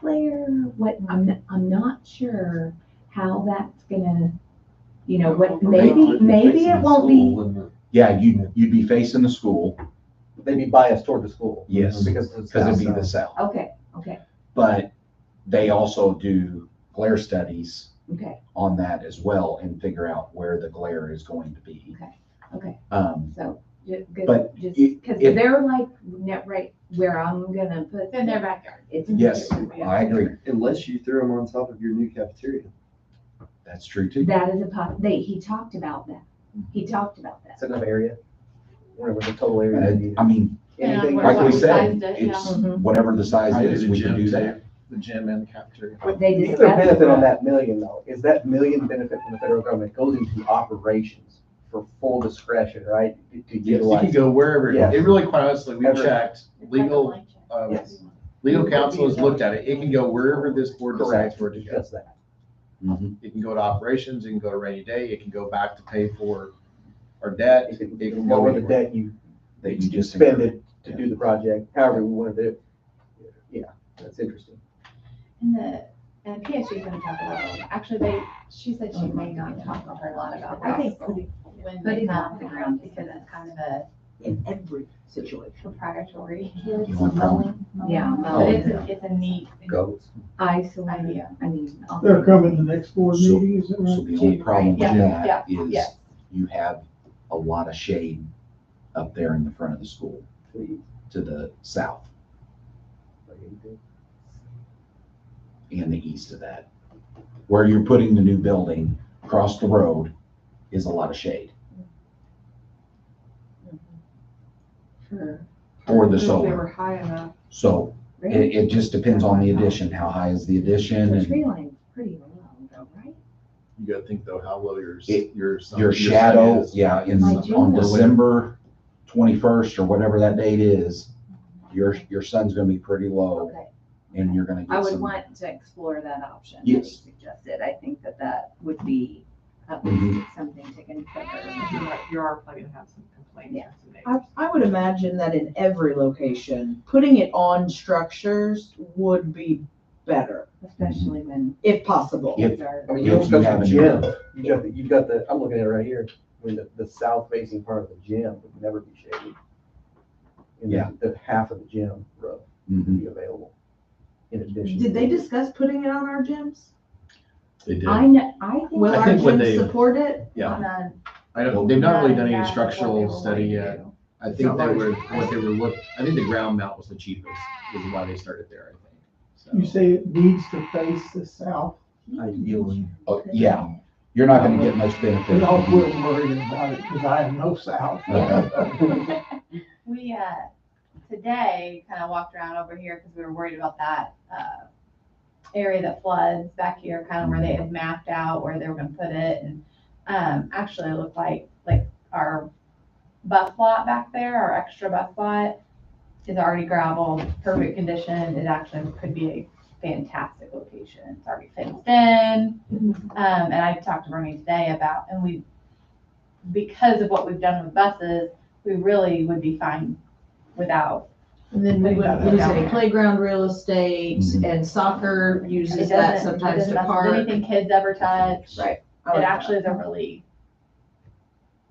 Claire, what, I'm not sure how that's gonna, you know, what, maybe it won't be. Yeah, you'd be facing the school, They'd be biased toward the school. yes, Because it's because it'd be south the side. south. Okay, okay, But they also do glare studies okay, on that as well and figure out where the glare is going to be. okay. Um, But it- just, cause it- they're like, right where I'm gonna put. It's in their backyard. It's. yes, I agree. Unless you threw them on top of your new cafeteria. That's true too. That is he talked about that. He talked about It's that. enough area. Whatever the total area is. I mean, Anything. Yeah, like we what said, sized it, yeah. it's whatever the size I is, did the we can gym do too, that. the gym and the cafeteria. They The discussed. other benefit on that million though, is that million benefit from the federal government goes into operations for full discretion, right? To Yes, you utilize. can go wherever, Yeah. it really quite honestly, we Ever- checked, legal, Yes. legal counsel has looked at it, it can go wherever this board decides Correct, for it to go. just that. Mhm. It can go to operations, it can go to rainy day, it can go back to pay for our debt, It can it can go go with the anywhere. debt you That you just expended to do the project, however we want to do it. Yeah, that's interesting. And PSG's gonna talk about it. Actually, she said she may not talk to her a lot about I think that when put they it come off the ground. because it's kind of a In every situation. proprietary. The only problem, Yeah, But it's a neat Goes. idea. I mean. They're coming to the next board So- meeting, is that so right? the only problem with Yeah, that yeah, is yeah. you have a lot of shade up there in the front of the school to the south and the east of that. Where you're putting the new building across the road is a lot of shade for the If they solar. were high enough. So it just depends on the addition, how high is the addition The and tree line's pretty low though, right? You gotta think though, how low your, It- your. sun- your sun shadow, is. yeah, My on June- December 21st or whatever that date is, your sun's gonna be pretty low Okay. and you're gonna I get would some. want to explore that option that Yes. you suggested. I think that would be at Mhm. least something to consider. You are probably gonna have some complaints. Yeah. I would imagine that in every location, putting it on structures would be better, Especially when if possible. If- kids are. I mean, If you almost you got have the a- gym, you've got the, I'm looking at it right here, I mean, the south facing part of the gym would never be shaded. And Yeah. The half of the gym row would Mhm. be available in addition. Did they to- discuss putting it on our gyms? They did. I know, I think. Will I our think what gyms they- support it? Yeah, None. I don't, they've not really done any None, that's what they structural were study wanting to yet. do. I think they were, what they were I think the ground mount was the cheapest, is why they started there, I think. So- You say it needs to face the south, Ideally. Oh, yeah, you're not gonna get much benefit. and I'll quit worrying about it, because I have no south. We, today kind of walked around over here because we were worried about that, area that floods back here, kind of where they had mapped out where they were gonna put it. And, actually it looked like our bus lot back there, our extra bus lot is already gravel, perfect condition. It actually could be a fantastic location. It's already fenced in. And I talked to Bernie today about, and because of what we've done with buses, we really would be fine without. And then we would Putting lose that any down. playground real estate, Mhm. and soccer It uses that doesn't sometimes to mess with park. anything kids ever touch. Right. I It like that. actually is a really,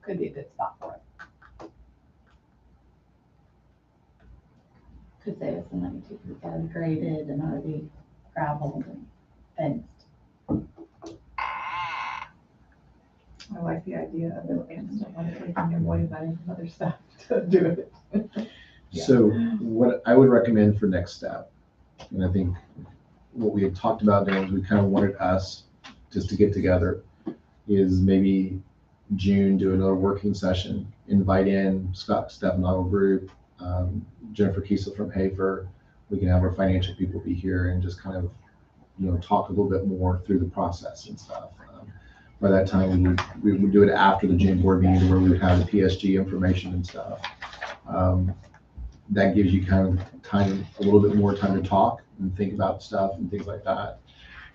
could be a good spot for it. Could save us some money too, because it's already graded and already gravelled and fenced. I like the idea of it, and just don't want to take any more money from other stuff to do it. Yeah. So what I would recommend for next step, and I think what we had talked about doing is we kind of wanted us just to get together, is maybe June, do another working session, invite in Scott Stefano Group, Jennifer Kiesel from Hafer. We can have our financial people be here and just kind of, talk a little bit more through the process and stuff. By that time, we would do it after the June board meeting where we would have the PSG information and stuff. That gives you kind of time, a little bit more time to talk and think about stuff and things like that.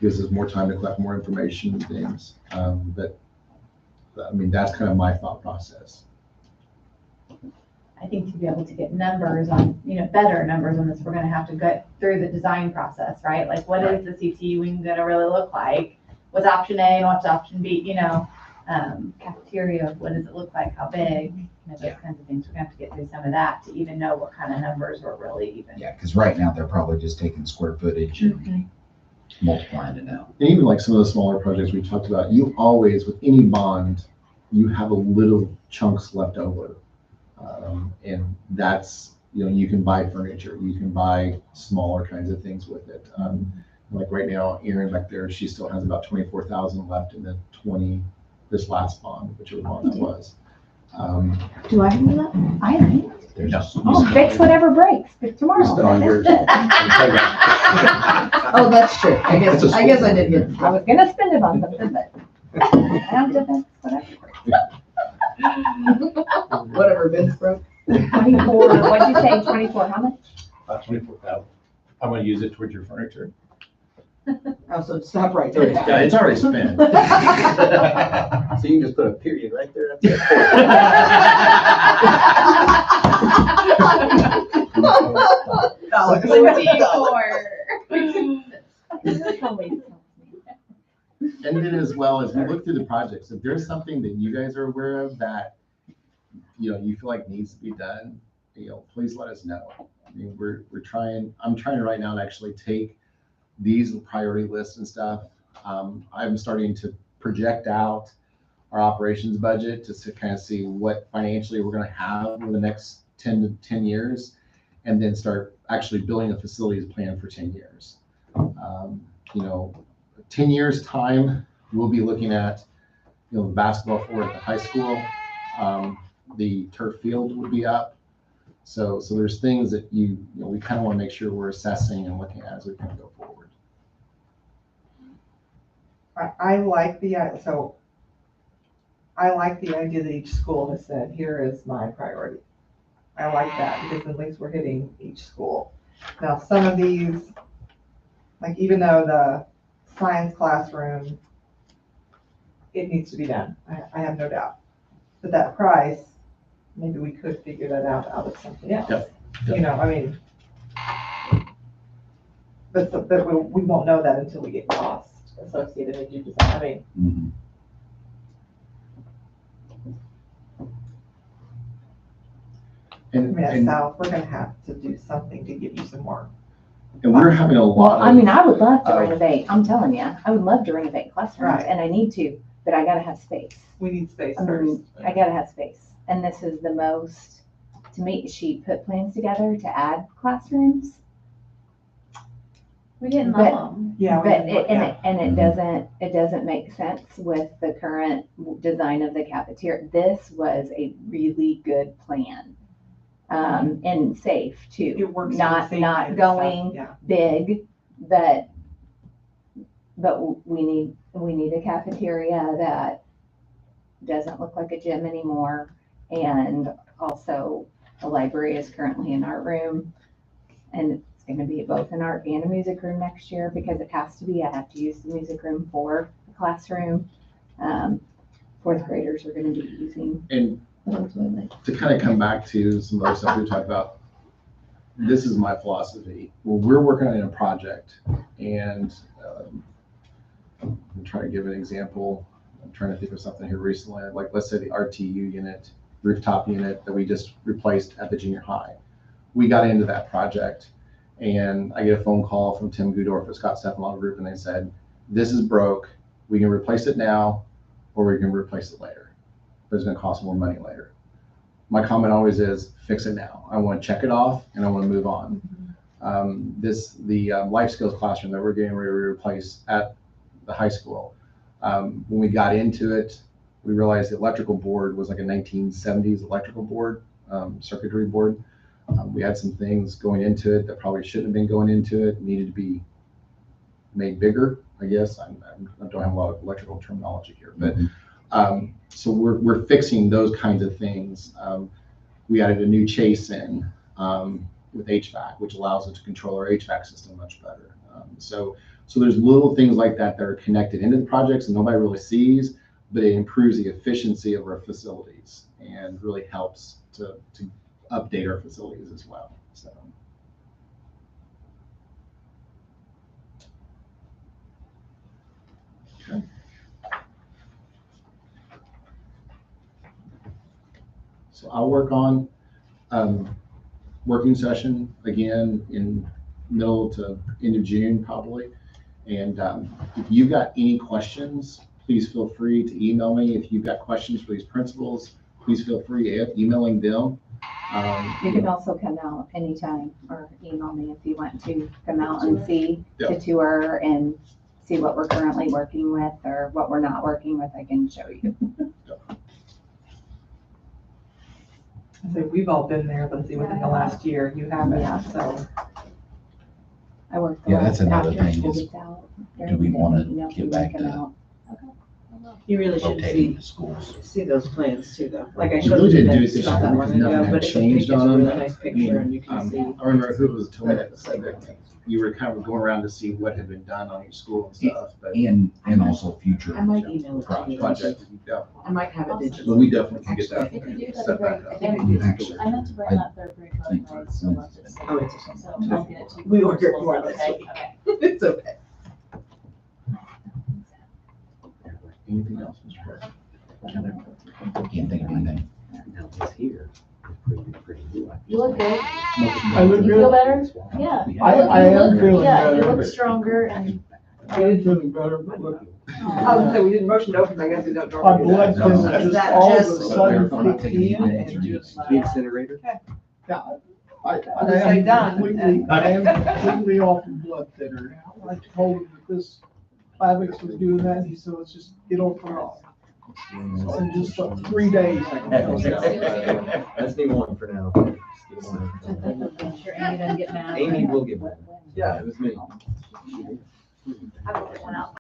Gives us more time to collect more information and things. But, I mean, that's kind of my thought process. I think to be able to get numbers on, better numbers on this, we're gonna have to go through the design process, right? Like, what is the CTE wing gonna really look like? What's option A and what's option B, cafeteria, what does it look like, how big, those kinds of things. We're gonna have to get through some of that to even know what kind of numbers we're really even. Yeah, because right now they're probably just taking square footage and multiplying it out. And even like some of the smaller projects we talked about, you always, with any bond, you have a little chunks left over. And that's, you can buy furniture, you can buy smaller kinds of things with it. Like right now, Erin back there, she still has about 24,000 left in the this last bond, whichever bond that was. Do I have that? I don't. There's just. Oh, fix whatever breaks, fix tomorrow. Just on yours. Oh, that's true. I guess I did get. I was gonna spend it on something, but I have to fix whatever. Whatever Vince broke. 24, what'd you say, 24, how much? About 24,000. I'm gonna use it towards your furniture. Oh, so stop right there. Yeah, it's already spent. So you can just put a period right there. And then as well as we look through the projects, if there's something that you guys are aware of that, you feel like needs to be done, please let us know. I mean, I'm trying right now to actually take these priority lists and stuff. I'm starting to project out our operations budget to kind of see what financially we're going to have over the next 10 years, and then start actually building a facilities plan for 10 years. 10 years time, we'll be looking at, the basketball court at the high school. The turf field would be up. So there's things that we kind of want to make sure we're assessing and looking at as we kind of go forward. I like the idea that each school has said, here is my priority. I like that because at least we're hitting each school. Now, some of these, like even though the science classroom, it needs to be done. I have no doubt. But that price, maybe we could figure that out of something else. Yep. But we won't know that until we get costs associated with you design. And South, we're gonna have to do something to give you some more. And we're having a lot Well, I mean, I would love to renovate, I'm telling you, I would love to renovate classrooms, Right. and I need to, but I gotta have space. We need space I first. mean, I gotta have space, and this is the most, to me, she put plans together to add classrooms. We didn't But- love them. Yeah. we But need more, yeah. it doesn't make sense with the current design of the cafeteria. This was a really good plan. And safe too. It works. Not for the safety and going stuff, yeah. big, but we need a cafeteria that doesn't look like a gym anymore. And also a library is currently in our room, and it's gonna be both an art and a music room next year because it has to be. I have to use the music room for the classroom. Fourth graders are gonna be using And little toilet. to kind of come back to some other stuff we talked about, this is my philosophy. Well, we're working on a project, and I'm trying to give an example. I'm trying to think of something here recently. Like, let's say the RTU unit, rooftop unit that we just replaced at the junior high. We got into that project, and I get a phone call from Tim Gudorf at Scott Stephanopoulos Group, and they said, this is broke. We can replace it now, or we can replace it later. But it's going to cost more money later. My comment always is, fix it now. I want to check it off, and I want to move on. The life skills classroom that we're getting ready to replace at the high school, when we got into it, we realized the electrical board was like a 1970s electrical board, circuitry board. We had some things going into it that probably shouldn't have been going into it, needed to be made bigger, I guess. I don't have a lot of electrical terminology here, but so we're fixing those kinds of things. We added a new chase in with HVAC, which allows us to control our HVAC system much better. So there's little things like that that are connected into the projects and nobody really sees, but it improves the efficiency of our facilities and really helps to update our facilities as well, so. Okay. So I'll work on, working session again in middle to end of June probably. And if you've got any questions, please feel free to email me. If you've got questions for these principals, please feel free emailing them. You can also come out anytime or email me if you want to come out and see the tour and see what we're currently working with or what we're not working with. I can show you. So we've all been there, let's see, within the last year, you haven't, Yeah. so. I work. Yeah, that's another after thing school is, gets out, do we wanna you know, if get you back wanna come to out. You really should rotating see, the schools? see those plans too, though. Like I We showed really you didn't do it that this not year that long because nothing ago, had but it's a changed it's a on them. really nice picture and you can see. I remember who was told me that said that you were kind of going around to see what had been done on each school and stuff, but And also future I might email it to you. project, yeah. I might have it But digital. we definitely can get that If you do, set that'd back be up. great. Actually, I meant to bring up third grade book, think but I for still left it. Oh, it's So I'll get it to you. We ordered Schools one the this other week. day. It's okay. Anything else, Mr. President? can't think of anything. You look good. I look You feel good. better? Yeah. I am feeling Yeah, you better. look stronger and. I am feeling better, but look, I was gonna say, we didn't motion to open, I guess we don't my normally do blood that. pressure Is just that all of a just- sudden kicked in and just, Incinerator? yeah, I I'll just say am done. completely, I am completely off of blood thinner now. I told him that this Plavix was doing that, and he said, let's just get on for all. So in just 3 days, I can tell you. That's the one for now. I'm sure Amy doesn't get mad. Amy will get mad. Yeah. It was me. I will get one out.